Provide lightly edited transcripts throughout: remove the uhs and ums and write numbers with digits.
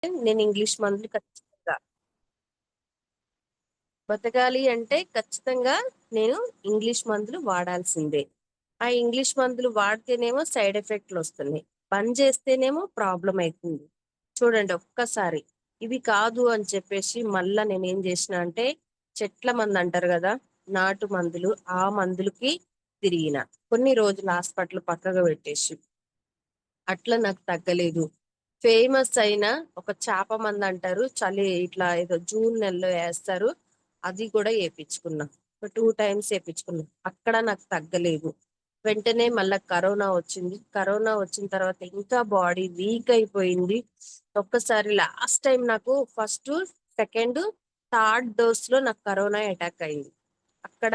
నేను ఇంగ్లీష్ మందులు ఖచ్చితంగా బతకాలి అంటే ఖచ్చితంగా నేను ఇంగ్లీష్ మందులు వాడాల్సిందే. ఆ ఇంగ్లీష్ మందులు వాడితేనేమో సైడ్ ఎఫెక్ట్లు వస్తున్నాయి. బంద్ చేస్తేనేమో ప్రాబ్లం అయితుంది. చూడండి ఒక్కసారి. ఇవి కాదు అని చెప్పేసి మళ్ళా నేనేం చేసిన అంటే చెట్ల మందు అంటారు కదా! నాటు మందులు ఆ మందులకి తిరిగిన. కొన్ని రోజులు హాస్పిటల్ పక్కకు పెట్టేసి. అట్లా నాకు తగ్గలేదు. ఫేమస్ అయిన ఒక చేప మందు అంటారు. చలి ఇట్లా ఏదో జూన్ నెలలో ఏస్తారు. అది కూడా ఏపిచ్చుకున్నా. ఒక 2 టైమ్స్ ఏపిచ్చుకున్నా. అక్కడ నాకు తగ్గలేదు. వెంటనే మళ్ళా కరోనా వచ్చింది. కరోనా వచ్చిన తర్వాత ఇంకా బాడీ వీక్ అయిపోయింది. ఒక్కసారి లాస్ట్ టైం నాకు ఫస్ట్, సెకండ్, థర్డ్ డోస్‌లో నాకు కరోనా అటాక్ అయింది. అక్కడ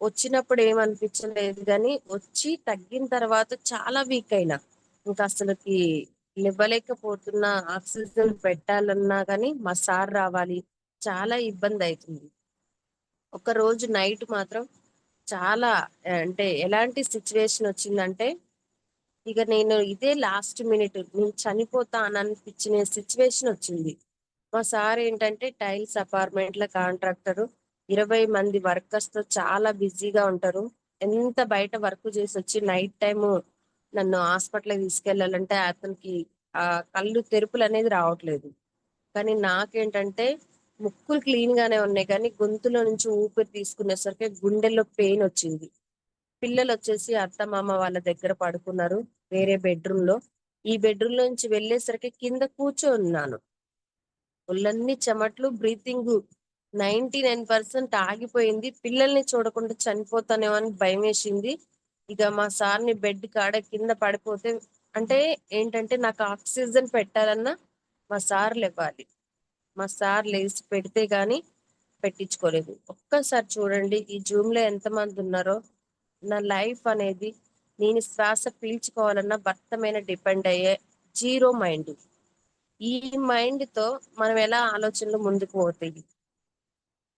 వచ్చినప్పుడు ఏమనిపించలేదు గానీ, వచ్చి తగ్గిన తర్వాత చాలా వీక్ అయినా. ఇంక అసలకి లేవలేకపోతున్నా. ఆక్సిజన్ పెట్టాలన్నా గానీ, మా సార్ రావాలి. చాలా ఇబ్బందయితుంది. ఒకరోజు నైట్ మాత్రం చాలా అంటే ఎలాంటి సిచ్యువేషన్ వచ్చిందంటే, ఇక నేను ఇదే లాస్ట్ మినిట్ నేను చనిపోతా అని అనిపించిన సిచ్యువేషన్ వచ్చింది. మా సార్ ఏంటంటే టైల్స్ అపార్ట్మెంట్‌ల కాంట్రాక్టరు. 20 మంది వర్కర్స్‌తో చాలా బిజీగా ఉంటారు. ఎంత బయట వర్క్ చేసొచ్చి నైట్ టైము నన్ను హాస్పిటల్‌కి తీసుకెళ్ళాలంటే అతనికి కళ్ళు తెరుపులనేది రావట్లేదు. కానీ నాకేంటంటే ముక్కులు క్లీన్ గానే ఉన్నాయి కానీ గొంతులో నుంచి ఊపిరి తీసుకునేసరికి గుండెల్లో పెయిన్ వచ్చింది. పిల్లలొచ్చేసి అత్త, మామ వాళ్ళ దగ్గర పడుకున్నారు. వేరే బెడ్‌రూమ్‌లో. ఈ బెడ్‌రూమ్‌లో నుంచి వెళ్ళేసరికి కింద కూర్చొనున్నాను. ఒళ్ళన్నీ చెమట్లు, బ్రీతింగు 99% ఆగిపోయింది. పిల్లల్ని చూడకుండా చనిపోతానేమో అని భయమేసింది. ఇక మా సార్‌ని బెడ్ కాడ కింద పడిపోతే అంటే ఏంటంటే నాకు ఆక్సిజన్ పెట్టాలన్నా మా సార్ లెవ్వాలి. మా సార్ లేసి పెడితే గాని పెట్టించుకోలేదు. ఒక్కసారి చూడండి ఈ జూమ్‌లో ఎంతమందున్నారో. నా లైఫ్ అనేది నేను శ్వాస పీల్చుకోవాలన్నా భర్త మీద డిపెండ్ అయ్యే జీరో మైండ్. ఈ మైండ్‌తో మనం ఎలా ఆలోచనలు ముందుకు పోతాయి.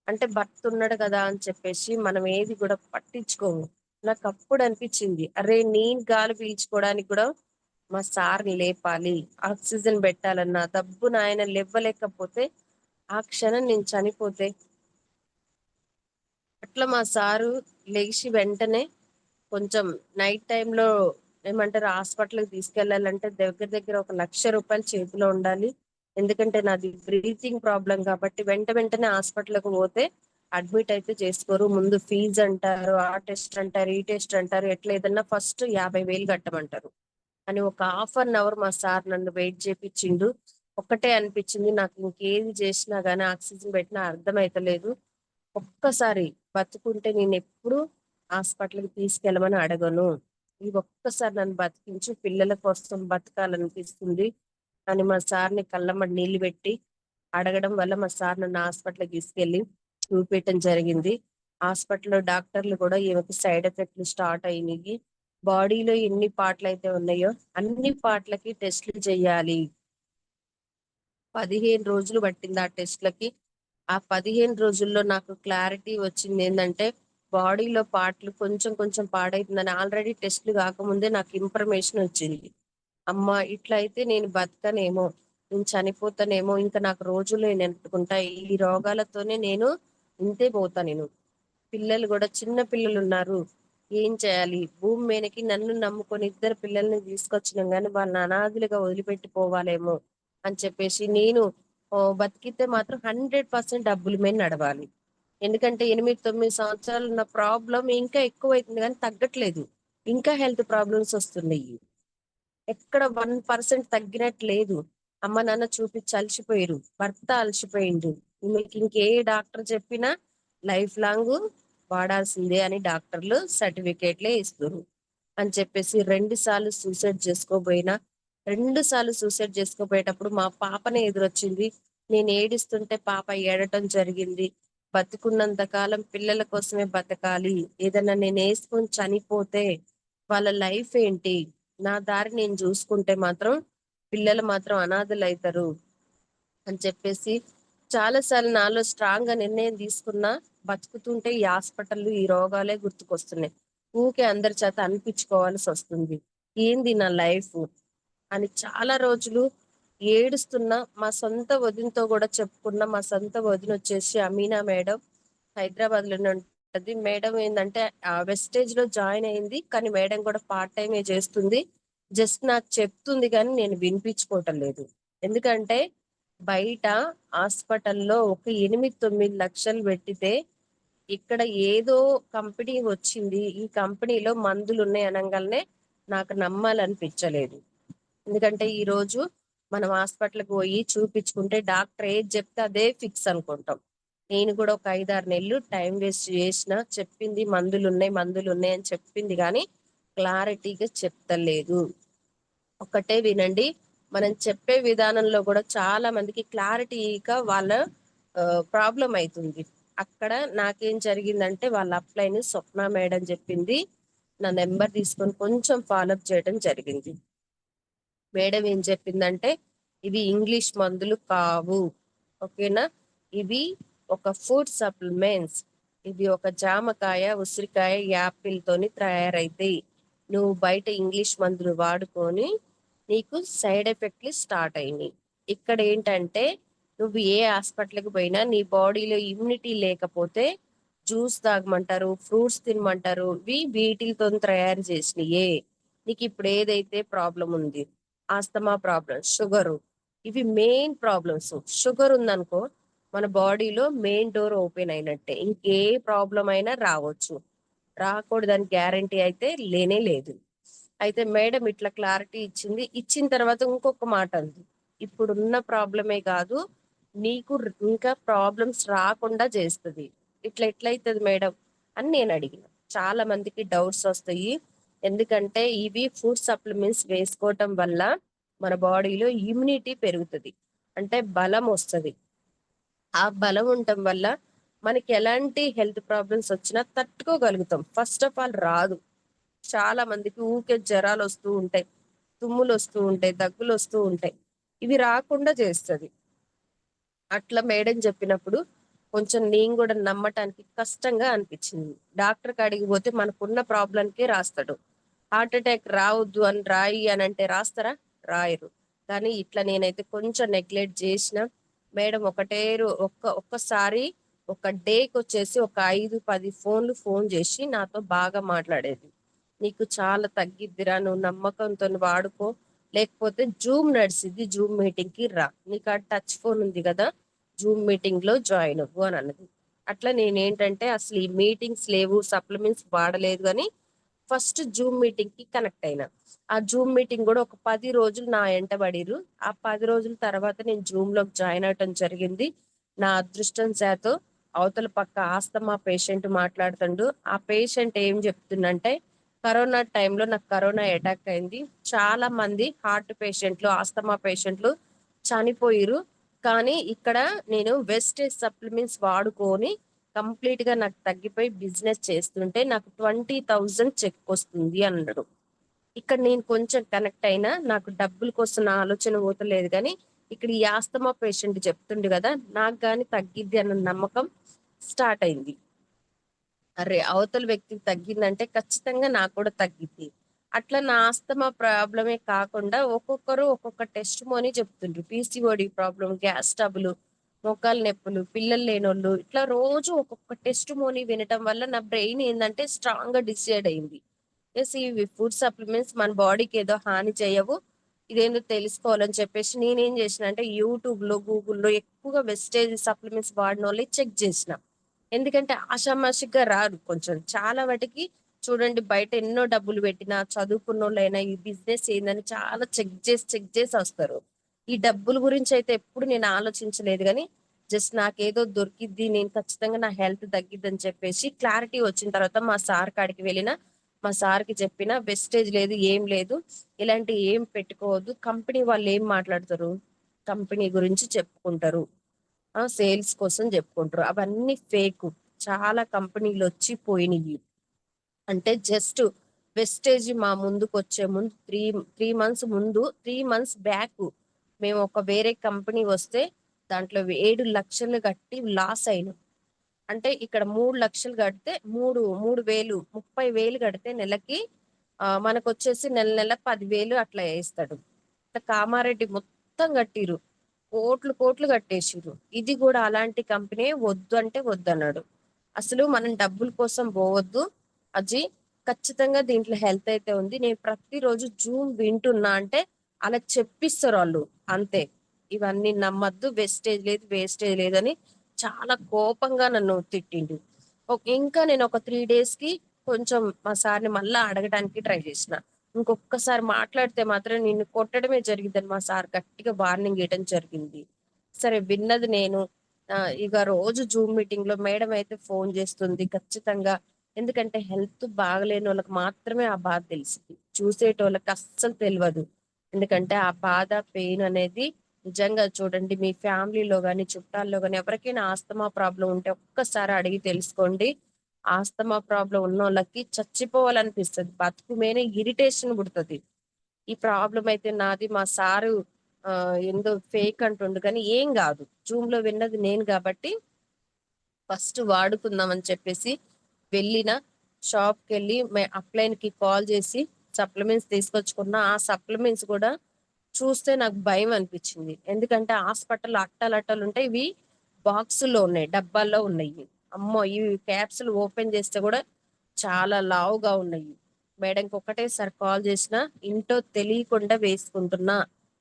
అంటే భర్త ఉన్నాడు కదా అని చెప్పేసి మనం ఏది కూడా పట్టించుకోము. నాకప్పుడు అనిపించింది. అరే! నేను గాలి పీల్చుకోవడానికి కూడా మా సార్‌ని లేపాలి. ఆక్సిజన్ పెట్టాలన్నా దబ్బున ఆయన లెవ్వలేకపోతే ఆ క్షణం నేను చనిపోతే అట్లా మా సారు లెగిసి వెంటనే కొంచెం నైట్ టైమ్‌లో ఏమంటారు హాస్పిటల్‌కి తీసుకెళ్ళాలంటే దగ్గర దగ్గర ఒక 1,00,000 చేతిలో ఉండాలి. ఎందుకంటే నాది బ్రీతింగ్ ప్రాబ్లమ్ కాబట్టి వెంటనే హాస్పిటల్‌కి పోతే అడ్మిట్ అయితే చేసుకోరు. ముందు ఫీజ్ అంటారు, ఆ టెస్ట్ అంటారు, ఈ టెస్ట్ అంటారు. ఎట్లా ఏదన్నా ఫస్ట్ 50,000 కట్టమంటారు. అని ఒక హాఫ్ అన్ అవర్ మా సార్ నన్ను వెయిట్ చేపిచ్చిండు. ఒక్కటే అనిపించింది నాకు ఇంకేది చేసినా గాని ఆక్సిజన్ పెట్టినా అర్థమైతలేదు. ఒక్కసారి బతుకుంటే నేనెప్పుడు హాస్పిటల్‌కి తీసుకెళ్ళమని అడగను. ఈ ఒక్కసారి నన్ను బతికించు. పిల్లల కోసం బతకాలనిపిస్తుంది అని మా సార్‌ని కళ్ళమ్మట నీళ్లు పెట్టి అడగడం వల్ల మా సార్ నన్ను హాస్పిటల్‌కి తీసుకెళ్ళి చూపియటం జరిగింది. హాస్పిటల్‌లో డాక్టర్లు కూడా ఈమెకి సైడ్ ఎఫెక్ట్‌లు స్టార్ట్ అయినియి. బాడీలో ఎన్ని పార్ట్‌లయితే ఉన్నాయో అన్ని పార్ట్‌లకి టెస్ట్‌లు చేయాలి. 15 రోజులు పట్టింది ఆ టెస్ట్‌లకి. ఆ 15 రోజుల్లో నాకు క్లారిటీ వచ్చిందేందంటే, బాడీలో పార్ట్‌లు కొంచెం కొంచెం పాడైతుందని ఆల్రెడీ టెస్ట్‌లు కాకముందే నాకు ఇన్ఫర్మేషన్ వచ్చింది. అమ్మా! ఇట్లయితే నేను బతకనేమో, నేను చనిపోతానేమో, ఇంక నాకు రోజులు ఎన్నెట్టుకుంటాయి. ఈ రోగాలతోనే నేను ఇంతే పోతా నేను. పిల్లలు గూడా చిన్న పిల్లలున్నారు. ఏం చేయాలి? భూమి మీదకి నన్ను నమ్ముకొని ఇద్దరు పిల్లల్ని తీసుకొచ్చినాం గానీ, వాళ్ళని అనాథలుగా వదిలిపెట్టి పోవాలేమో అని చెప్పేసి నేను బతికితే మాత్రం 100% డబ్బుల మీద నడవాలి. ఎందుకంటే 8, 9 సంవత్సరాలు ఉన్న ప్రాబ్లమ్ ఇంకా ఎక్కువైతుంది గానీ తగ్గట్లేదు. ఇంకా హెల్త్ ప్రాబ్లమ్స్ వస్తున్నాయి. ఎక్కడ 1% తగ్గినట్టు లేదు. అమ్మ, నాన్న చూపిచ్చి అలసిపోయిర్రు. భర్త అలసిపోయిండు. మీకింకే డాక్టర్ చెప్పినా లైఫ్ లాంగు వాడాల్సిందే అని డాక్టర్లు సర్టిఫికేట్‌లే ఇస్తుర్రు. అని చెప్పేసి 2 సార్లు సూసైడ్ చేసుకోబోయినా, 2 సార్లు సూసైడ్ చేసుకోబోయేటప్పుడు మా పాపనే ఎదురొచ్చింది. నేను ఏడుస్తుంటే పాప ఏడటం జరిగింది. బతికున్నంత కాలం పిల్లల కోసమే బతకాలి. ఏదన్నా నేనేసుకొని చనిపోతే వాళ్ళ లైఫ్ ఏంటి? నా దారి నేను జూసుకుంటే మాత్రం పిల్లలు మాత్రం అనాథలైతరు అని చెప్పేసి చాలా సార్లు నాలో స్ట్రాంగ్‌గా నిర్ణయం తీసుకున్నా, బతుకుతుంటే ఈ హాస్పిటల్‌లు, ఈ రోగాలే గుర్తుకొస్తున్నాయి. ఊకే అందరి చేత అనిపించుకోవాల్సొస్తుంది. ఏంది నా లైఫు అని చాలా రోజులు ఏడుస్తున్నా. మా సొంత వదినతో కూడా చెప్పుకున్న. మా సొంత వదిన వచ్చేసి అమీనా మేడం, హైదరాబాద్ లోనే ఉంటది. మేడం ఏంటంటే వెస్టేజ్ లో జాయిన్ అయింది, కానీ మేడం కూడా పార్ట్ టైమే చేస్తుంది. జస్ట్ నాకు చెప్తుంది కానీ నేను వినిపించుకోవటం లేదు. ఎందుకంటే బయట హాస్పిటల్లో ఒక 8-9 లక్షలు పెట్టితే, ఇక్కడ ఏదో కంపెనీ వచ్చింది, ఈ కంపెనీలో మందులు ఉన్నాయి అనగానే నాకు నమ్మాలనిపించలేదు. ఎందుకంటే ఈ రోజు మనం హాస్పిటల్కి పోయి చూపించుకుంటే డాక్టర్ ఏది చెప్తే అదే ఫిక్స్ అనుకుంటాం. నేను కూడా ఒక 5-6 నెలలు టైం వేస్ట్ చేసిన. చెప్పింది మందులు ఉన్నాయి అని చెప్పింది కానీ క్లారిటీగా చెప్తలేదు. ఒక్కటే వినండి, మనం చెప్పే విధానంలో కూడా చాలా మందికి క్లారిటీగా వాళ్ళ ప్రాబ్లం అవుతుంది. అక్కడ నాకేం జరిగిందంటే వాళ్ళ అప్లైని స్వప్న మేడం చెప్పింది. నా నెంబర్ తీసుకొని కొంచెం ఫాలోఅప్ చేయడం జరిగింది. మేడం ఏం చెప్పిందంటే ఇవి ఇంగ్లీష్ మందులు కావు, ఓకేనా, ఇవి ఒక ఫుడ్ సప్లిమెంట్స్, ఇది ఒక జామకాయ, ఉసిరికాయ, యాపిల్ తోని తయారైతాయి. నువ్వు బయట ఇంగ్లీష్ మందులు వాడుకొని నీకు సైడ్ ఎఫెక్ట్లు స్టార్ట్ అయినాయి. ఇక్కడ ఏంటంటే నువ్వు ఏ హాస్పిటల్కి పోయినా నీ బాడీలో ఇమ్యూనిటీ లేకపోతే జ్యూస్ తాగమంటారు, ఫ్రూట్స్ తినమంటారు. వీటితో తయారు చేసినయే. నీకు ఇప్పుడు ఏదైతే ప్రాబ్లం ఉంది, ఆస్తమా ప్రాబ్లం, షుగరు, ఇవి మెయిన్ ప్రాబ్లమ్స్. షుగర్ ఉందనుకో మన బాడీలో మెయిన్ డోర్ ఓపెన్ అయినట్టే, ఇంకే ప్రాబ్లం అయినా రావచ్చు. రాకూడదని గ్యారంటీ అయితే లేనే లేదు. అయితే మేడం ఇట్లా క్లారిటీ ఇచ్చింది. ఇచ్చిన తర్వాత ఇంకొక మాట అంది, ఇప్పుడున్న ప్రాబ్లమే కాదు, నీకు ఇంకా ప్రాబ్లమ్స్ రాకుండా చేస్తుంది. ఇట్లా ఎట్లయితుంది మేడం అని నేను అడిగిన. చాలా మందికి డౌట్స్ వస్తాయి. ఎందుకంటే ఇవి ఫుడ్ సప్లిమెంట్స్ వేసుకోవటం వల్ల మన బాడీలో ఇమ్యూనిటీ పెరుగుతుంది, అంటే బలం వస్తుంది. ఆ బలం ఉండటం వల్ల మనకి ఎలాంటి హెల్త్ ప్రాబ్లమ్స్ వచ్చినా తట్టుకోగలుగుతాం. ఫస్ట్ ఆఫ్ ఆల్ రాదు. చాలా మందికి ఊకే జ్వరాలు వస్తూ ఉంటాయి, తుమ్ములు వస్తూ ఉంటాయి, దగ్గులు వస్తూ ఉంటాయి. ఇవి రాకుండా చేస్తుంది. అట్లా మేడం చెప్పినప్పుడు కొంచెం నేను కూడా నమ్మటానికి కష్టంగా అనిపించింది. డాక్టర్ కాడికి పోతే మనకున్న ప్రాబ్లంకే రాస్తాడు. హార్ట్ అటాక్ రావద్దు అని రాయి అని అంటే రాస్తారా? రాయరు. కానీ ఇట్లా నేనైతే కొంచెం నెగ్లెక్ట్ చేసిన. మేడం ఒక్కసారి ఒక డేకి వచ్చేసి ఒక 5-10 ఫోన్లు ఫోన్ చేసి నాతో బాగా మాట్లాడేది. నీకు చాలా తగ్గిద్దిరా, నువ్వు నమ్మకంతో వాడుకో, లేకపోతే జూమ్ నడిచిద్ది, జూమ్ మీటింగ్ కి రా, నీకు ఆ టచ్ ఫోన్ ఉంది కదా, జూమ్ మీటింగ్ లో జాయిన్ అవ్వు అని అన్నది. అట్లా నేనేంటంటే అసలు ఈ మీటింగ్స్ లేవు, సప్లిమెంట్స్ వాడలేదు, కానీ ఫస్ట్ జూమ్ మీటింగ్ కి కనెక్ట్ అయినా. ఆ జూమ్ మీటింగ్ కూడా ఒక 10 రోజులు నా ఎంట పడిరు. ఆ 10 రోజుల తర్వాత నేను జూమ్ లోకి జాయిన్ అవటం జరిగింది. నా అదృష్టం చేత అవతల పక్క ఆస్తమా పేషెంట్ మాట్లాడుతుండు. ఆ పేషెంట్ ఏం చెప్తుందంటే, కరోనా టైంలో నాకు కరోనా అటాక్ అయింది, చాలా మంది హార్ట్ పేషెంట్లు, ఆస్తమా పేషెంట్లు చనిపోయిరు, కానీ ఇక్కడ నేను వెస్టేజ్ సప్లిమెంట్స్ వాడుకొని కంప్లీట్ గా నాకు తగ్గిపోయి బిజినెస్ చేస్తుంటే నాకు 20,000 చెక్ వస్తుంది అన్నాడు. ఇక్కడ నేను కొంచెం కనెక్ట్ అయినా, నాకు డబ్బుల కోసం నా ఆలోచన పోతలేదు, కానీ ఇక్కడ ఈ ఆస్తమా పేషెంట్ చెప్తుండు కదా, నాకు కానీ తగ్గిద్ది అన్న నమ్మకం స్టార్ట్ అయింది. అరే అవతల వ్యక్తికి తగ్గిందంటే ఖచ్చితంగా నాకు కూడా తగ్గిద్ది. అట్లా నా ఆస్తమా ప్రాబ్లమే కాకుండా ఒక్కొక్కరు ఒక్కొక్క టెస్ట్ మోని చెప్తుండ్రు. పీసీఓడి ప్రాబ్లం, గ్యాస్ ట్రబుల్, మోకాలు నొప్పులు, పిల్లలు లేనోళ్ళు, ఇట్లా రోజు ఒక్కొక్క టెస్ట్ మోని వినటం వల్ల నా బ్రెయిన్ ఏంటంటే స్ట్రాంగ్ గా డిసైడ్ అయింది, ఎస్ ఇవి ఫుడ్ సప్లిమెంట్స్ మన బాడీకి ఏదో హాని చేయవు, ఇదేందో తెలుసుకోవాలని చెప్పేసి నేనేం చేసిన అంటే యూట్యూబ్ లో, గూగుల్లో ఎక్కువగా వెస్టేజ్ సప్లిమెంట్స్ వాడిన వాళ్ళని చెక్ చేసిన. ఎందుకంటే ఆషామాషిగా రాదు, కొంచెం చాలా వాటికి చూడండి, బయట ఎన్నో డబ్బులు పెట్టినా చదువుకున్న వాళ్ళైనా ఈ బిజినెస్ ఏందని చాలా చెక్ చేసి వస్తారు. ఈ డబ్బుల గురించి అయితే ఎప్పుడు నేను ఆలోచించలేదు, కానీ జస్ట్ నాకేదో దొరికిద్ది, నేను ఖచ్చితంగా నా హెల్త్ తగ్గిద్దని చెప్పేసి క్లారిటీ వచ్చిన తర్వాత మా సార్ కాడికి వెళ్ళిన. మా సార్కి చెప్పిన వెస్టేజ్ లేదు, ఏం లేదు, ఇలాంటి ఏం పెట్టుకోవద్దు. కంపెనీ వాళ్ళు ఏం మాట్లాడతారు, కంపెనీ గురించి చెప్పుకుంటారు, సేల్స్ కోసం చెప్పుకుంటారు, అవన్నీ ఫేక్. చాలా కంపెనీలు వచ్చి పోయినాయి. అంటే జస్ట్ వెస్టేజ్ మా ముందుకు వచ్చే ముందు త్రీ మంత్స్ ముందు, 3 మంత్స్ బ్యాక్ మేము ఒక వేరే కంపెనీ వస్తే దాంట్లో 7 లక్షలు కట్టి లాస్ అయినాం. అంటే ఇక్కడ 3 లక్షలు కడితే మూడు వేలు, 30,000 కడితే నెలకి మనకు వచ్చేసి నెల నెల 10,000 అట్లా వేస్తాడు. కామారెడ్డి మొత్తం కట్టిరు, కోట్లు కోట్లు కట్టేసిరు. ఇది కూడా అలాంటి కంపెనీ, వద్దు అంటే వద్దన్నాడు. అసలు మనం డబ్బుల కోసం పోవద్దు అజీ. ఖచ్చితంగా దీంట్లో హెల్త్ అయితే ఉంది. నేను ప్రతిరోజు జూమ్ వింటున్నా అంటే అలా చెప్పిస్తారు వాళ్ళు, అంతే. ఇవన్నీ నమ్మద్దు, వెస్టేజ్ లేదు వేస్టేజ్ లేదని చాలా కోపంగా నన్ను తిట్టిండు. ఇంకా నేను ఒక 3 days కి కొంచెం మా సార్ని మళ్ళా అడగడానికి ట్రై చేసిన. ఇంకొకసారి మాట్లాడితే మాత్రం నిన్ను కొట్టడమే జరిగిందని మా సార్ గట్టిగా వార్నింగ్ ఇవ్వడం జరిగింది. సరే విన్నది నేను. ఇక రోజు జూమ్ మీటింగ్ లో మేడం అయితే ఫోన్ చేస్తుంది ఖచ్చితంగా. ఎందుకంటే హెల్త్ బాగలేని వాళ్ళకి మాత్రమే ఆ బాధ తెలిసింది, చూసేటోళ్ళకి అస్సలు తెలియదు. ఎందుకంటే ఆ బాధ, పెయిన్ అనేది నిజంగా చూడండి, మీ ఫ్యామిలీలో కానీ చుట్టాల్లో కానీ ఎవరికైనా ఆస్తమా ప్రాబ్లం ఉంటే ఒక్కసారి అడిగి తెలుసుకోండి. ఆస్తమా ప్రాబ్లం ఉన్న వాళ్ళకి చచ్చిపోవాలనిపిస్తుంది, బతుకు మీనే ఇరిటేషన్ పుడుతుంది. ఈ ప్రాబ్లం అయితే నాది, మా సారు ఏందో ఫేక్ అంటుండు కానీ ఏం కాదు. జూమ్ లో విన్నది నేను కాబట్టి ఫస్ట్ వాడుకుందాం అని చెప్పేసి వెళ్ళిన షాప్కి వెళ్ళి అప్లైన్ కి కాల్ చేసి సప్లిమెంట్స్ తీసుకొచ్చుకున్న. ఆ సప్లిమెంట్స్ కూడా చూస్తే నాకు భయం అనిపించింది. ఎందుకంటే హాస్పిటల్ అట్టలు అట్టలు ఉంటాయి, ఇవి బాక్సుల్లో ఉన్నాయి, డబ్బాల్లో ఉన్నాయి. అమ్మో, ఈ క్యాప్సుల్ ఓపెన్ చేస్తే కూడా చాలా లావుగా ఉన్నాయి. మేడంకి ఒకటేసారి కాల్ చేసిన, ఇంట్లో తెలియకుండా వేసుకుంటున్నా,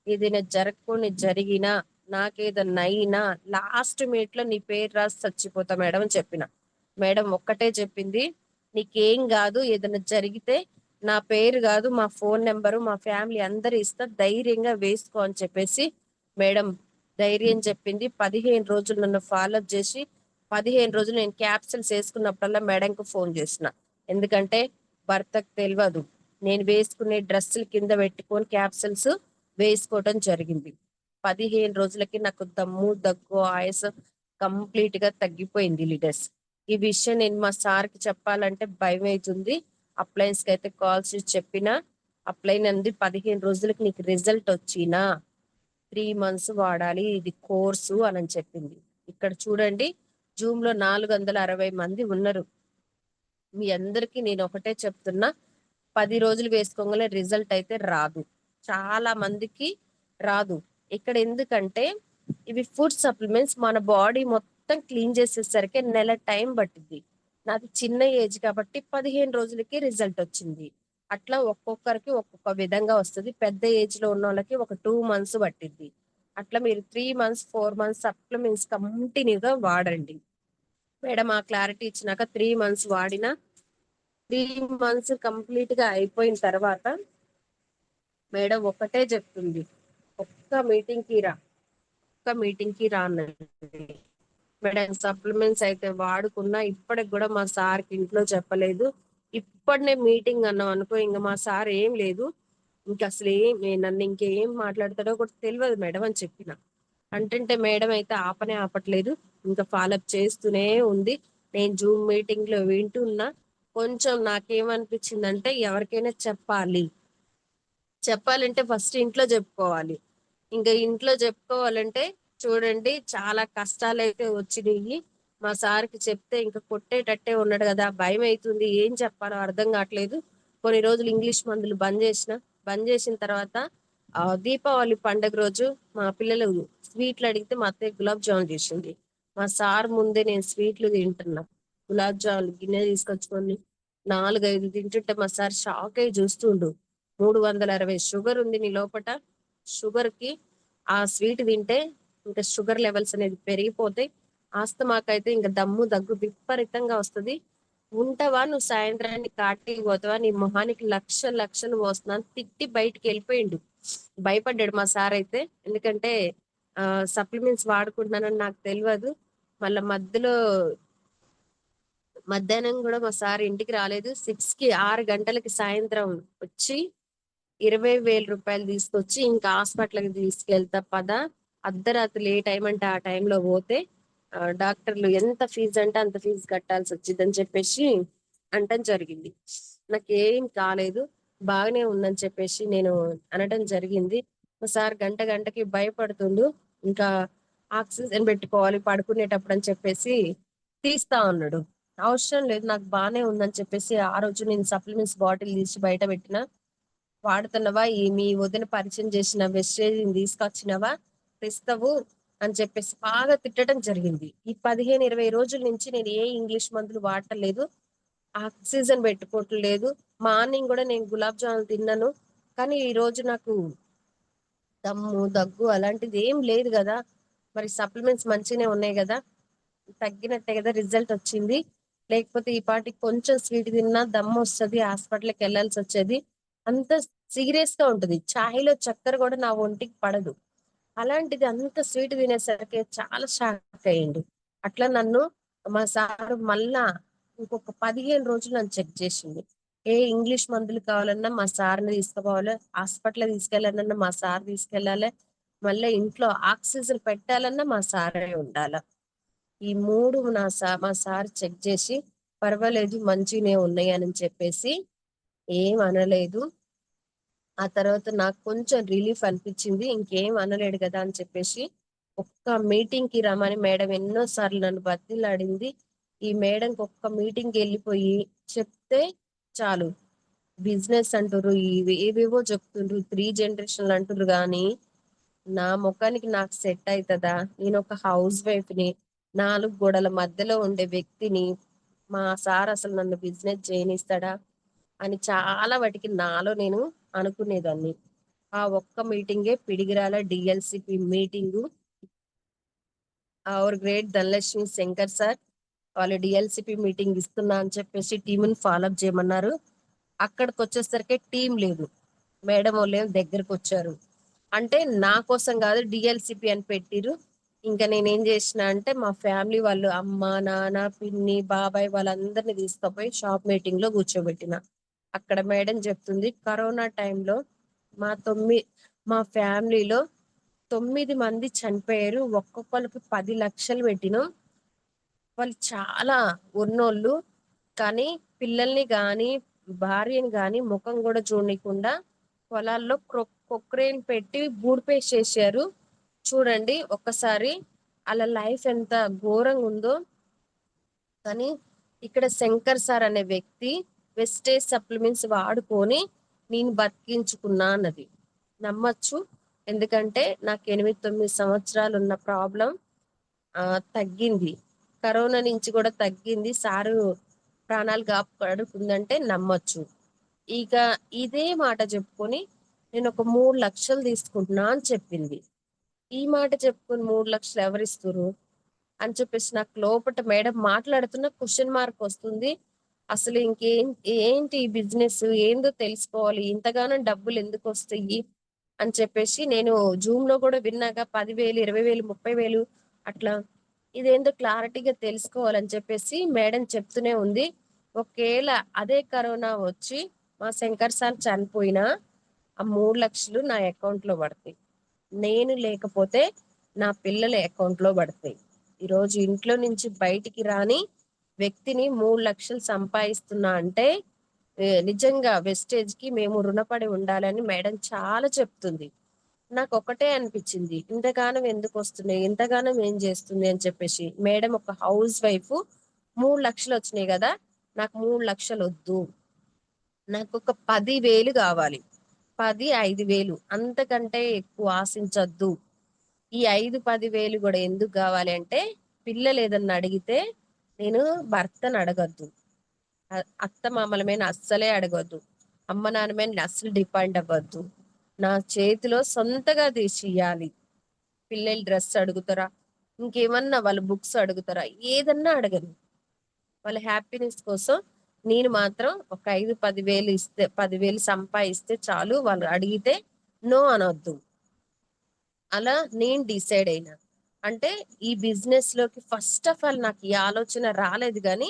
ఏదైనా జరగకుండా జరిగినా, నాకేదన్నా అయినా లాస్ట్ మినిట్ లో నీ పేరు రాసి చచ్చిపోతా మేడం అని చెప్పిన. మేడం ఒక్కటే చెప్పింది, నీకేం కాదు, ఏదైనా జరిగితే నా పేరు కాదు, మా ఫోన్ నెంబరు మా ఫ్యామిలీ అందరు ఇస్తా, ధైర్యంగా వేసుకో అని చెప్పేసి మేడం ధైర్యం చెప్పింది. 15 రోజులు నన్ను ఫాలోఅప్ చేసి 15 రోజులు నేను క్యాప్సిల్స్ వేసుకున్నప్పుడల్లా మేడంకు ఫోన్ చేసిన. ఎందుకంటే భర్తకు తెలియదు, నేను వేసుకునే డ్రెస్సులు కింద పెట్టుకొని క్యాప్సిల్స్ వేసుకోవటం జరిగింది. 15 రోజులకి నాకు దమ్ము దగ్గు ఆయాసం కంప్లీట్ గా తగ్గిపోయింది లీడర్స్. ఈ విషయం నేను మా సార్కి చెప్పాలంటే భయం అవుతుంది. అప్లయన్స్ కి అయితే కాల్స్ చెప్పిన, అప్లైన్ అంది 15 రోజులకి నీకు రిజల్ట్ వచ్చినా 3 months వాడాలి, ఇది కోర్సు అని చెప్పింది. ఇక్కడ చూడండి, జూమ్ లో 460 మంది ఉన్నారు. మీ అందరికి నేను ఒకటే చెప్తున్నా, 10 రోజులు వేసుకోగానే రిజల్ట్ అయితే రాదు, చాలా మందికి రాదు. ఇక్కడ ఎందుకంటే ఇవి ఫుడ్ సప్లిమెంట్స్, మన బాడీ మొత్తం క్లీన్ చేసేసరికి నెల టైం పట్టింది. నాది చిన్న ఏజ్ కాబట్టి 15 రోజులకి రిజల్ట్ వచ్చింది. అట్లా ఒక్కొక్కరికి ఒక్కొక్క విధంగా వస్తుంది. పెద్ద ఏజ్ లో ఉన్న వాళ్ళకి ఒక 2 months పట్టింది. అట్లా మీరు 3 months 4 months సప్లిమెంట్స్ కంటిన్యూగా వాడండి. మేడం ఆ క్లారిటీ ఇచ్చినాక 3 months వాడిన. 3 months కంప్లీట్ గా అయిపోయిన తర్వాత మేడం ఒక్కటే చెప్తుంది, ఒక్క మీటింగ్ కి రా, ఒక్క మీటింగ్ కి రా అన్నది. మేడం సప్లిమెంట్స్ అయితే వాడుకున్నా, ఇప్పటికి కూడా మా సార్కి ఇంట్లో చెప్పలేదు. ఇప్పటినే మీటింగ్ అన్నాం అనుకో, ఇంకా మా సార్ ఏం లేదు, ఇంకా అసలు నన్ను ఇంకేం మాట్లాడతాడో కూడా తెలియదు మేడం అని చెప్పిన. అంటే మేడం అయితే ఆపనే ఆపట్లేదు, ఇంకా ఫాలోఅప్ చేస్తూనే ఉంది. నేను జూమ్ మీటింగ్ లో వింటున్నా. కొంచెం నాకేమనిపించిందంటే, ఎవరికైనా చెప్పాలంటే ఫస్ట్ ఇంట్లో చెప్పుకోవాలి. ఇంకా ఇంట్లో చెప్పుకోవాలంటే చూడండి, చాలా కష్టాలు అయితే వచ్చినాయి. మా సార్కి చెప్తే ఇంకా కొట్టేటట్టే ఉన్నాడు కదా, భయం అవుతుంది, ఏం చెప్పాలో అర్థం కావట్లేదు. కొన్ని రోజులు ఇంగ్లీష్ మందులు బంద్ చేసిన తర్వాత దీపావళి పండుగ రోజు మా పిల్లలు స్వీట్లు అడిగితే మా అత్తయ్య గులాబ్ జామున్ చేసింది. మా సార్ ముందే నేను స్వీట్లు తింటున్నా, గులాబ్ జామున్ గిన్నె తీసుకొచ్చుకొని 4-5 తింటుంటే మా సార్ షాక్ అయి చూస్తుండు. 360 షుగర్ ఉంది నీ లోపట, షుగర్ కి ఆ స్వీట్ తింటే ఇంకా షుగర్ లెవెల్స్ అనేది పెరిగిపోతాయి, ఆస్తమాకైతే ఇంకా దమ్ము దగ్గు విపరీతంగా వస్తుంది. ఉంటావా నువ్వు, సాయంత్రానికి కాటికి పోతావా, నీ మొహానికి లక్షలు లక్షలు పోస్తున్నాను తిట్టి బయటికి వెళ్ళిపోయిండు. భయపడ్డాడు మా సార్ అయితే. ఎందుకంటే సప్లిమెంట్స్ వాడుకుంటున్నానని నాకు తెలియదు. మళ్ళీ మధ్యాహ్నం కూడా మా సార్ ఇంటికి రాలేదు. 6 గంటలకి సాయంత్రం వచ్చి 20,000 రూపాయలు తీసుకొచ్చి ఇంకా హాస్పిటల్కి తీసుకెళ్తా పద, అర్ధరాత్రి ఏ టైం అంటే ఆ టైంలో పోతే డాక్టర్లు ఎంత ఫీజు అంటే అంత ఫీజు కట్టాల్సి వచ్చిందని చెప్పేసి అంటం జరిగింది. నాకేం కాలేదు, బాగానే ఉందని చెప్పేసి నేను అనడం జరిగింది. సార్ గంట గంటకి భయపడుతుండు, ఇంకా ఆక్సిజన్ పెట్టుకోవాలి పడుకునేటప్పుడు అని చెప్పేసి తీస్తా ఉన్నాడు. అవసరం లేదు, నాకు బాగానే ఉందని చెప్పేసి ఆ రోజు నేను సప్లిమెంట్స్ బాటిల్ తీసి బయట పెట్టిన. వాడుతున్నావా? ఈ మీ వదిన పరిచయం చేసిన వెస్టేజ్‌ని తీసుకొచ్చినవా? తెస్తవు అని చెప్పేసి బాగా తిట్టడం జరిగింది. ఈ 15, 20 రోజుల నుంచి నేను ఏ ఇంగ్లీష్ మందులు వాడట్లేదు. ఆక్సిజన్ పెట్టుకోవట్లేదు. మార్నింగ్ గూడా నేను గులాబ్ జాములు తిన్నాను. కానీ ఈరోజు నాకు దమ్ము, దగ్గు అలాంటిది ఏం లేదు గదా! మరి సప్లిమెంట్స్ మంచిగానే ఉన్నాయి గదా! తగ్గినట్టే కదా రిజల్ట్ వచ్చింది. లేకపోతే ఈ పాటికి కొంచెం స్వీట్ తిన్నా దమ్మొస్తది. హాస్పిటల్‌కెళ్ళాల్సొచ్చేది. అంత సీరియస్‌గా ఉంటది. చాయ్‌లో చక్కెర గూడా నా ఒంటికి పడదు. అలాంటిది అంత స్వీట్ తినేసరికి చాలా షాక్ అయ్యిండు. అట్లా నన్ను మా సారు మళ్ళా ఇంకొక 15 రోజులు నన్ను చెక్ చేసిండు. ఏ ఇంగ్లీష్ మందులు కావాలన్నా మా సార్‌ని తీసుకుపోవాలి. హాస్పిటల్‌కి తీసుకెళ్ళాలన్నా మా సార్ తీసుకెళ్ళాలి. మళ్ళా ఇంట్లో ఆక్సిజన్ పెట్టాలన్నా మా సారే ఉండాల. ఈ 3 మా సార్ చెక్ చేసి, పర్వాలేదు మంచిగనే ఉన్నాయని చెప్పేసి ఏమనలేదు. ఆ తర్వాత నాకు కొంచెం రిలీఫ్ అనిపిచ్చింది. ఇంకేం అనలేడు గదా అని చెప్పేసి, ఒక్క మీటింగ్‌కి రమ్మని మేడం ఎన్నో సార్లు నన్ను బతిమిలాడింది. ఈ మేడంకి ఒక్క మీటింగ్‌కెళ్ళిపోయి చెప్తే చాలు. బిజినెస్ అంటుర్రు, ఏవేవో చెప్తుండ్రు. 3 జనరేషన్‌లు అంటుర్రు గానీ నా మొఖానికి నాకు సెట్ అయితదా? నేనొక హౌస్ వైఫ్‌ని. 4 గోడల మధ్యలో ఉండే వ్యక్తిని. మా సార్ అసలు నన్ను బిజినెస్ చేయనిస్తాడా? అని చాలా వాటికి నాలో నేను అనుకునేదాన్ని. ఆ ఒక్క మీటింగే Pidigirala DLCP meeting. Our great Dhanalakshmi Shankar sir వాళ్ళు డీఎల్‌సీపీ మీటింగ్ ఇస్తున్నా అని చెప్పేసి టీమ్‌ని ఫాలో అప్ చేయమన్నారు. అక్కడికొచ్చేసరికి టీమ్ లేదు. మేడం వోళ్ళేమో దగ్గరకొచ్చారు. అంటే నా కోసం గాదు డీఎల్‌సీపీ అని పెట్టిర్రు. ఇంక నేనేం జేసినా అంటే మా ఫ్యామిలీ వాళ్ళు అమ్మ, నాన్న, పిన్ని, బాబాయ్ వాళ్ళందరిని తీసుకపోయి షాప్ మీటింగ్‌లో కూర్చోబెట్టిన. అక్కడ మేడం చెప్తుంది కరోనా టైంలో మా తొమ్మి మా ఫ్యామిలీలో 9 మంది చనిపోయారు. ఒక్కొక్కళ్ళకి 10,00,000 పెట్టినాం. వాళ్ళు చాలా ఉన్నోళ్ళు. కానీ పిల్లల్ని గాని, భార్యని గాని ముఖం గూడా చూడనీయకుండా పొలాల్లో కొక్రెయిన్ పెట్టి బూడిపేసేశారు. చూడండి ఒక్కసారి ఆళ్ళ లైఫ్ ఎంత ఘోరంగుందో. కానీ ఇక్కడ శంకర్ సార్ అనే వ్యక్తి వెస్టేజ్ సప్లిమెంట్స్ వాడుకొని నేను బతికించుకున్నా అన్నది. నమ్మొచ్చు. ఎందుకంటే నాకు 8, 9 సంవత్సరాలున్న ప్రాబ్లమ్ తగ్గింది. కరోనా నుంచి గూడా తగ్గింది. సారు ప్రాణాలు కాపాడుకుందంటే నమ్మొచ్చు. ఇక ఇదే మాట చెప్పుకొని నేనొక 3,00,000 తీసుకుంటున్నా అని చెప్పింది. ఈ మాట చెప్పుకొని 3,00,000 ఎవరిస్తుర్రు? అని చెప్పేసి నాకు లోపట మేడం మాట్లాడుతున్న క్వెషన్ మార్క్ వస్తుంది. అసలు ఏంటి ఈ బిజినెస్ ఏందో తెలుసుకోవాలి. ఇంతగానం డబ్బులెందుకొస్తయి? అని చెప్పేసి నేను జూమ్‌లో గూడా విన్నాగా 10,000, 20,000, 30,000 అట్లా. ఇదేందో క్లారిటీగా తెలుసుకోవాలని చెప్పేసి మేడం చెప్తూనే ఉంది. ఒకేళ అదే కరోనా వచ్చి మా శంకర్ సార్ చనిపోయినా ఆ 3,00,000 నా అకౌంట్‌లో పడతాయి. నేను లేకపోతే నా పిల్లల అకౌంట్‌లో పడతాయి. ఈరోజు ఇంట్లో నుంచి బయటికి రాని వ్యక్తిని 3,00,000 సంపాదిస్తున్నా అంటే నిజంగా వెస్టేజ్‌కి మేము రుణపడి ఉండాలని మేడం చాలా చెప్తుంది. నాకొక్కటే అనిపిచ్చింది. ఇంతగానం ఎందుకొస్తున్నాయి? ఇంతగానం ఏం చేస్తుంది? అని చెప్పేసి. మేడం ఒక హౌస్ వైఫ్ 3,00,000 వచ్చినాయి గదా! నాకు 3,00,000 ఒద్దు. నాకొక 10,000 గావాలి. 10, 5,000 అంతకంటే ఎక్కువ ఆశించొద్దు. ఈ 5, 10,000 గూడా ఎందుకు గావాలి అంటే, పిల్లలేదన్నా అడిగితే నేను భర్తను అడగొద్దు. అత్తమామల మీద అస్సలే అడగొద్దు. అమ్మ, నాన్న మీద నేను అస్సలు డిపెండ్ అవ్వద్దు. నా చేతిలో సొంతగా తీసియ్యాలి. పిల్లలు డ్రెస్ అడుగుతారా? ఇంకేమన్నా వాళ్ళ బుక్స్ అడుగుతారా? ఏదన్నా అడగని. వాళ్ళ హ్యాపీనెస్ కోసం నేను మాత్రం ఒక 5, 10,000 ఇస్తే 10,000 సంపాదిస్తే చాలు. వాళ్ళు అడిగితే నో అనొద్దు. అలా నేను డిసైడ్ అయినా. అంటే ఈ బిజినెస్‌లోకి ఫస్ట్ ఆఫ్ ఆల్ నాకు ఈ ఆలోచన రాలేదు గానీ,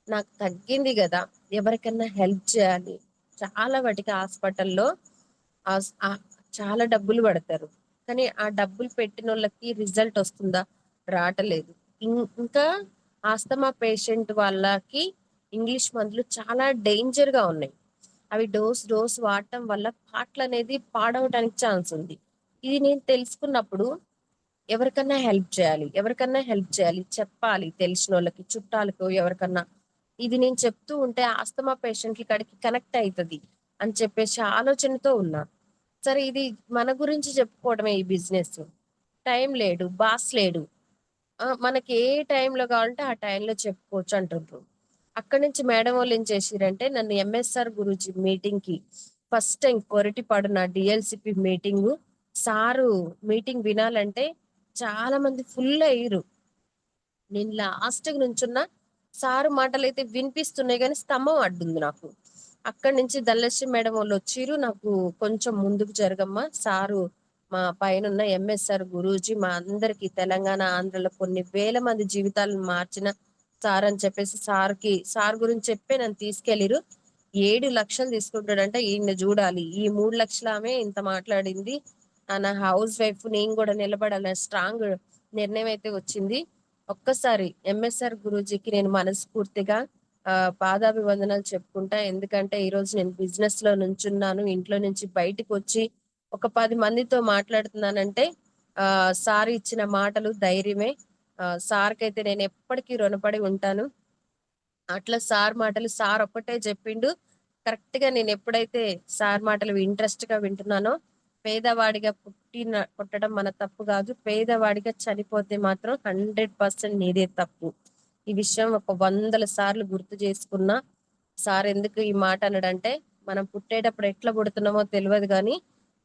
నాకు తగ్గింది గదా! ఎవరికన్నా హెల్ప్ చేయాలి. చాలా వాటికి హాస్పిటల్‌లో ఆస్ ఆహ్, చాలా డబ్బులు పడతారు. కానీ ఆ డబ్బులు పెట్టినోళ్ళకి రిజల్ట్ వస్తుందా? రావట్లేదు. ఇంకా ఆస్తమా పేషెంట్ వాళ్ళకి ఇంగ్లీష్ మందులు చాలా డేంజర్‌గా ఉన్నాయి. అవి డోస్ వాడటం వల్ల పార్ట్‌లనేది పాడవటానికి ఛాన్స్ ఉంది. ఇది నేను తెలుసుకున్నప్పుడు ఎవరికన్నా హెల్ప్ చేయాలి. ఎవరికన్నా హెల్ప్ చేయాలి. చెప్పాలి తెలిసినోళ్ళకి, చుట్టాలకో ఎవరికన్నా. ఇది నేను చెప్తూ ఉంటే ఆస్తమా పేషెంట్‌ల కాడికి కనెక్ట్ అయితది. అని చెప్పేసి ఆలోచనతో ఉన్నా. సరే ఇది మన గురించి చెప్పుకోవడమే ఈ బిజినెస్. టైం లేడు, బాస్ లేడు. మనకి ఏ టైంలో కావాలంటే ఆ టైంలో చెప్పుకోవచ్చు అంటుండ్రు. అక్కడి నుంచి మేడం వాళ్ళు ఏం చేసిరంటే నన్ను ఎంఎస్ఆర్ గురూజీ మీటింగ్ కి ఫస్ట్ టైం కొరటిపాడు నా డిఎల్సిపి మీటింగ్ సారు మీటింగ్ వినాలంటే చాలా మంది ఫుల్ అయ్యారు. నేను లాస్ట్ నుంచున్నా. సారు మాటలైతే వినిపిస్తున్నాయి కానీ స్తంభం అడ్డుంది నాకు. అక్కడి నుంచి ధనలక్ష్మి మేడం వాళ్ళు వచ్చిర్రు. నాకు కొంచెం ముందుకు జరగమ్మా, సారు మా పైనున్న ఎంఎస్ఆర్ గురూజీ మా అందరికి తెలంగాణ ఆంధ్రలో కొన్ని వేల మంది జీవితాలను మార్చిన సార్ అని చెప్పేసి సార్ గురించి చెప్పి నన్ను తీసుకెళ్ళిరు. 7 లక్షలు తీసుకుంటాడంట, ఈయన చూడాలి. ఈ 3 లక్షల ఆమె ఇంత మాట్లాడింది. నా హౌస్ వైఫ్ నేను కూడా నిలబడాలని స్ట్రాంగ్ నిర్ణయం అయితే వచ్చింది. ఒక్కసారి ఎంఎస్ఆర్ గురూజీకి నేను మనస్ఫూర్తిగా పాదాభివందనాలు చెప్పుకుంటా. ఎందుకంటే ఈ రోజు నేను బిజినెస్ లో నుంచున్నాను, ఇంట్లో నుంచి బయటకు వచ్చి ఒక 10 మందితో మాట్లాడుతున్నానంటే సార్ ఇచ్చిన మాటలు ధైర్యమే. సార్కి అయితే నేను ఎప్పటికీ రుణపడి ఉంటాను. అట్లా సార్ మాటలు సార్ ఒక్కటే చెప్పిండు. కరెక్ట్ గా నేను ఎప్పుడైతే సార్ మాటలు ఇంట్రెస్ట్ గా వింటున్నానో, పేదవాడిగా పుట్టడం మన తప్పు కాదు, పేదవాడిగా చనిపోతే మాత్రం 100% నీదే తప్పు. ఈ విషయం ఒక 100 సార్లు గుర్తు చేసుకున్నా. సార్ ఎందుకు ఈ మాట అన్నాడంటే, మనం పుట్టేటప్పుడు ఎట్లా పుడుతున్నామో తెలియదు కానీ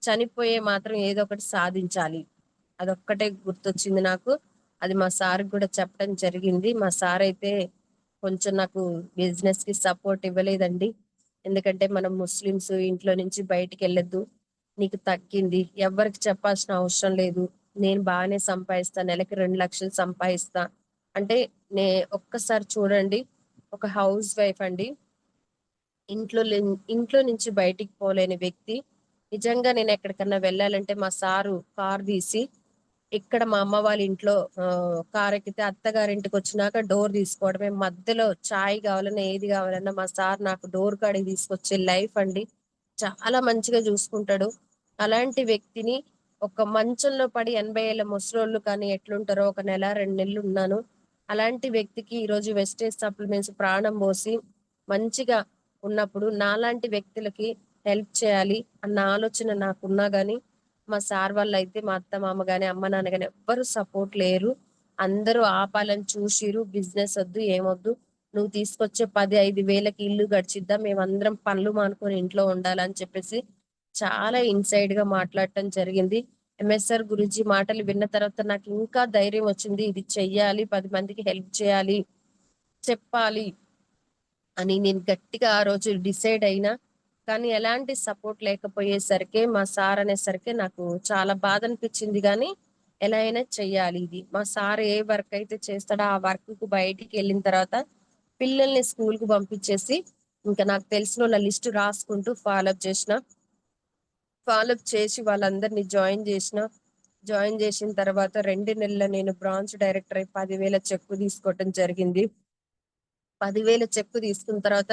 చనిపోయే మాత్రం ఏదో ఒకటి సాధించాలి. అదొక్కటే గుర్తొచ్చింది నాకు. అది మా సార్ కూడా చెప్పడం జరిగింది. మా సార్ అయితే కొంచెం నాకు బిజినెస్ కి సపోర్ట్ ఇవ్వలేదండి. ఎందుకంటే మనం ముస్లిమ్స్, ఇంట్లో నుంచి బయటికి వెళ్ళొద్దు, నీకు తగ్గింది, ఎవరికి చెప్పాల్సిన అవసరం లేదు, నేను బాగానే సంపాదిస్తా, నెలకి 2 లక్షలు సంపాదిస్తా అంటే నే ఒక్కసారి చూడండి. ఒక హౌస్ వైఫ్ అండి, ఇంట్లో నుంచి బయటికి పోలేని వ్యక్తి. నిజంగా నేను ఎక్కడికన్నా వెళ్ళాలంటే మా సారు కార్ తీసి ఇక్కడ మా అమ్మ వాళ్ళ ఇంట్లో కార్ ఎక్కితే అత్తగారింటికి వచ్చినాక డోర్ తీసుకోవడమే. మధ్యలో చాయ్ కావాలన్నా ఏది కావాలన్నా మా సార్ నాకు డోర్ కాడికి తీసుకొచ్చే లైఫ్ అండి. చాలా మంచిగా చూసుకుంటాడు. అలాంటి వ్యక్తిని ఒక మంచంలో పడి 80 ఏళ్ల ముసలోళ్ళు కానీ ఎట్లుంటారో ఒక నెల 2 నెలలు ఉన్నాను. అలాంటి వ్యక్తికి ఈరోజు వెస్టేజ్ సప్లిమెంట్స్ ప్రాణం పోసి మంచిగా ఉన్నప్పుడు నాలాంటి వ్యక్తులకి హెల్ప్ చేయాలి అన్న ఆలోచన నాకున్నా గానీ మా సార్ వాళ్ళు అయితే మా అత్త మామ గాని అమ్మ నాన్న గాని ఎవ్వరు సపోర్ట్ లేరు. అందరూ ఆపాలని చూసిరు. బిజినెస్ వద్దు ఏమొద్దు, నువ్వు తీసుకొచ్చే 10-5 వేలకి ఇల్లు గడిచిద్దాం, మేమందరం పనులు మానుకొని ఇంట్లో ఉండాలని చెప్పేసి చాలా ఇన్సైడ్ గా మాట్లాడటం జరిగింది. ఎంఎస్ఆర్ గురూజీ మాటలు విన్న తర్వాత నాకు ఇంకా ధైర్యం వచ్చింది. ఇది చెయ్యాలి, 10 మందికి హెల్ప్ చేయాలి, చెప్పాలి అని నేను గట్టిగా ఆ రోజు డిసైడ్ అయినా. కానీ ఎలాంటి సపోర్ట్ లేకపోయేసరికి మా సార్ అనేసరికి నాకు చాలా బాధ అనిపించింది. కానీ ఎలా అయినా చెయ్యాలి ఇది. మా సార్ ఏ వర్క్ అయితే చేస్తాడో ఆ వర్క్ కు బయటికి వెళ్ళిన తర్వాత పిల్లల్ని స్కూల్ కు పంపించేసి ఇంకా నాకు తెలిసిన వాళ్ళ లిస్ట్ రాసుకుంటూ ఫాలోఅప్ చేసి వాళ్ళందరినీ జాయిన్ చేసిన తర్వాత 2 నెలల నేను బ్రాంచ్ డైరెక్టర్ అయి 10,000 చెక్కు తీసుకోవటం జరిగింది. 10,000 చెక్కు తీసుకున్న తర్వాత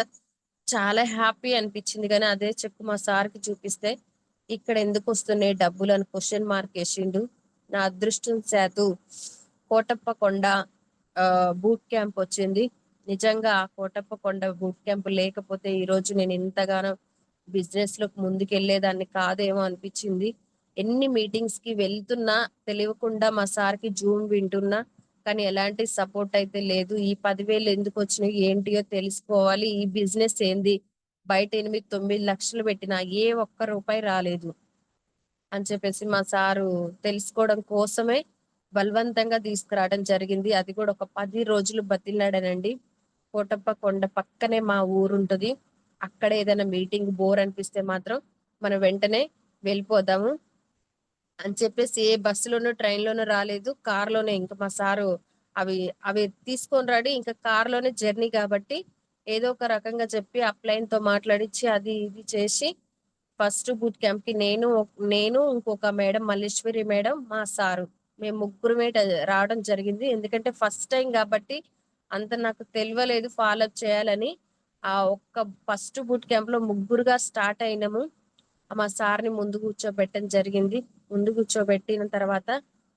చాలా హ్యాపీ అనిపించింది. కానీ అదే చెక్కు మా సార్కి చూపిస్తే ఇక్కడ ఎందుకు వస్తున్నాయి డబ్బులు అని క్వశ్చన్ మార్క్ వేసిండు. నా అదృష్టం శాతు కోటప్ప కొండ బూట్ క్యాంప్ వచ్చింది. నిజంగా ఆ కోటప్ప కొండ బూట్ క్యాంప్ లేకపోతే ఈ రోజు నేను ఇంతగానో బిజినెస్ లోకి ముందుకెళ్లేదాన్ని కాదేమో అనిపించింది. ఎన్ని మీటింగ్స్ కి వెళ్తున్నా తెలియకుండా మా సార్కి జూమ్ వింటున్నా, కానీ ఎలాంటి సపోర్ట్ అయితే లేదు. ఈ 10,000 ఎందుకు వచ్చినాయి ఏంటియో తెలుసుకోవాలి, ఈ బిజినెస్ ఏంది, బయట 8-9 లక్షలు పెట్టినా ఏ ఒక్క రూపాయి రాలేదు అని చెప్పేసి మా సారు తెలుసుకోవడం కోసమే బలవంతంగా తీసుకురావడం జరిగింది. అది కూడా ఒక 10 రోజులు బతిలాడానండి. కోటప్ప కొండ పక్కనే మా ఊరు ఉంటది. అక్కడ ఏదైనా మీటింగ్ బోర్ అనిపిస్తే మాత్రం మనం వెంటనే వెళ్ళిపోదాము అని చెప్పేసి ఏ బస్సులోనూ ట్రైన్లోనూ రాలేదు, కార్లోనే. ఇంకా మా సారు అవి అవి తీసుకొని రాడి, ఇంకా కార్లోనే జర్నీ కాబట్టి ఏదో ఒక రకంగా చెప్పి అప్లైన్ తో మాట్లాడించి అది ఇది చేసి ఫస్ట్ బూట్ క్యాంప్ కి నేను ఇంకొక మేడం మల్లేశ్వరి మేడం మా సారు మేము ముగ్గురమే రావడం జరిగింది. ఎందుకంటే ఫస్ట్ టైం కాబట్టి అంత నాకు తెలియలేదు ఫాలోఅప్ చేయాలని. ఆ ఒక్క ఫస్ట్ బూట్ క్యాంప్ లో ముగ్గురుగా స్టార్ట్ అయినాము. మా సార్ని ముందు కూర్చోబెట్టడం జరిగింది. ముందు కూర్చోబెట్టిన తర్వాత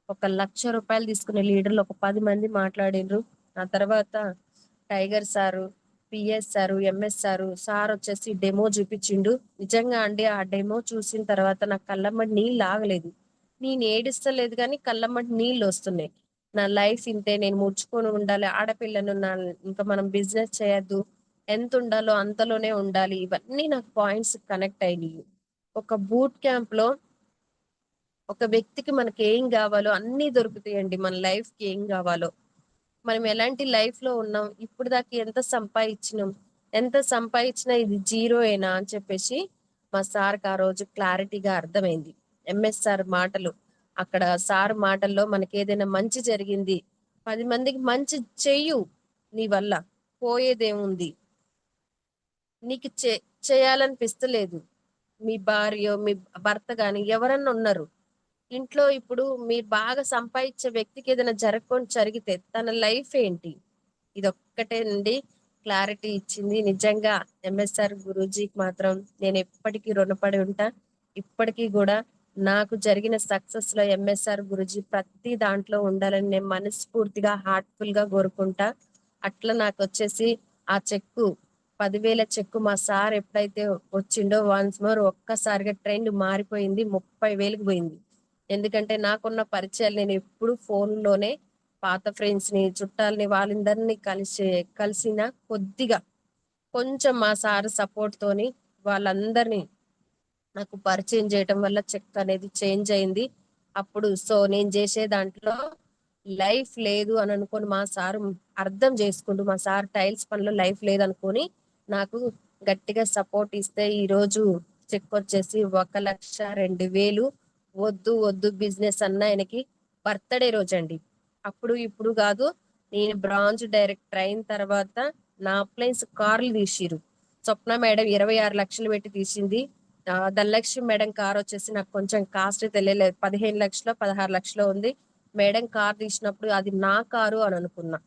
1 లక్ష రూపాయలు తీసుకునే లీడర్లు ఒక 10 మంది మాట్లాడిండ్రు. ఆ తర్వాత tiger sir, PS sir, MS sir, sir వచ్చేసి డెమో చూపించిండు. నిజంగా అండి ఆ డెమో చూసిన తర్వాత నా కళ్ళమ్మటి నీళ్ళు ఆగలేదు. నేను ఏడుస్తలేదు కానీ కళ్ళమ్మటి నీళ్ళు వస్తున్నాయి. నా లైఫ్ ఇంతే, నేను ముడుచుకొని ఉండాలి, ఆడపిల్లను, ఇంకా మనం బిజినెస్ చేయొద్దు, ఎంత ఉండాలో అంతలోనే ఉండాలి, ఇవన్నీ నాకు పాయింట్స్ కనెక్ట్ అయినాయి. ఒక బూట్ క్యాంప్ లో ఒక వ్యక్తికి మనకి ఏం కావాలో అన్ని దొరుకుతాయండి. మన లైఫ్ కి ఏం కావాలో, మనం ఎలాంటి లైఫ్ లో ఉన్నాం, ఇప్పుడు దాకా ఎంత సంపాదించినా ఇది జీరోయేనా అని చెప్పేసి మా సార్కి ఆ రోజు క్లారిటీగా అర్థమైంది. ఎంఎస్ సార్ మాటలు, అక్కడ సార్ మాటల్లో మనకి ఏదైనా మంచి జరిగింది, 10 మందికి మంచి చెయ్యు, నీ వల్ల పోయేదేముంది, నీకు చేయాలనిపిస్తలేదు, మీ భార్య మీ భర్త గాని ఎవరన్నా ఉన్నారు ఇంట్లో, ఇప్పుడు మీరు బాగా సంపాదించే వ్యక్తికి ఏదైనా జరిగితే తన లైఫ్ ఏంటి, ఇదొక్కటేనండి క్లారిటీ ఇచ్చింది. నిజంగా ఎంఎస్ఆర్ గురూజీకి మాత్రం నేను ఎప్పటికీ రుణపడి ఉంటా. ఇప్పటికీ కూడా నాకు జరిగిన సక్సెస్ లో ఎంఎస్ఆర్ గురూజీ ప్రతి దాంట్లో ఉండాలని నేను మనస్ఫూర్తిగా హార్ట్ఫుల్ గా కోరుకుంటా. అట్లా నాకు వచ్చేసి ఆ చెక్కు, 10,000 చెక్కు మా సార్ ఎప్పుడైతే వచ్చిండో వన్స్ మోర్ ఒక్కసారిగా ట్రెండ్ మారిపోయింది, 30,000కి పోయింది. ఎందుకంటే నాకున్న పరిచయాలు, నేను ఎప్పుడు ఫోన్లోనే పాత ఫ్రెండ్స్ ని, చుట్టాలని, వాళ్ళందరినీ కలిసిన కొద్దిగా కొంచెం మా సార్ సపోర్ట్ తోని వాళ్ళందరినీ నాకు పరిచయం చేయటం వల్ల చెక్ అనేది చేంజ్ అయింది. అప్పుడు సో నేను చేసే దాంట్లో లైఫ్ లేదు అని అనుకొని మా సార్ అర్థం చేసుకుంటూ, మా సార్ టైల్స్ పనిలో లైఫ్ లేదనుకొని నాకు గట్టిగా సపోర్ట్ ఇస్తే ఈ రోజు చెక్ వచ్చేసి 1,02,000. వద్దు వద్దు బిజినెస్ అన్న ఆయనకి బర్త్డే రోజు అండి, అప్పుడు ఇప్పుడు కాదు. నేను బ్రాంచ్ డైరెక్టర్ అయిన తర్వాత నా అప్లయన్స్ కార్లు తీసిరు. స్వప్న మేడం 26 లక్షలు పెట్టి తీసింది. ధనలక్ష్మి మేడం కార్ వచ్చేసి నాకు కొంచెం కాస్ట్ తెలియలేదు, 15 లక్షలు 16 లక్షలు ఉంది. మేడం కార్ తీసినప్పుడు అది నా కారు అని అనుకున్నా.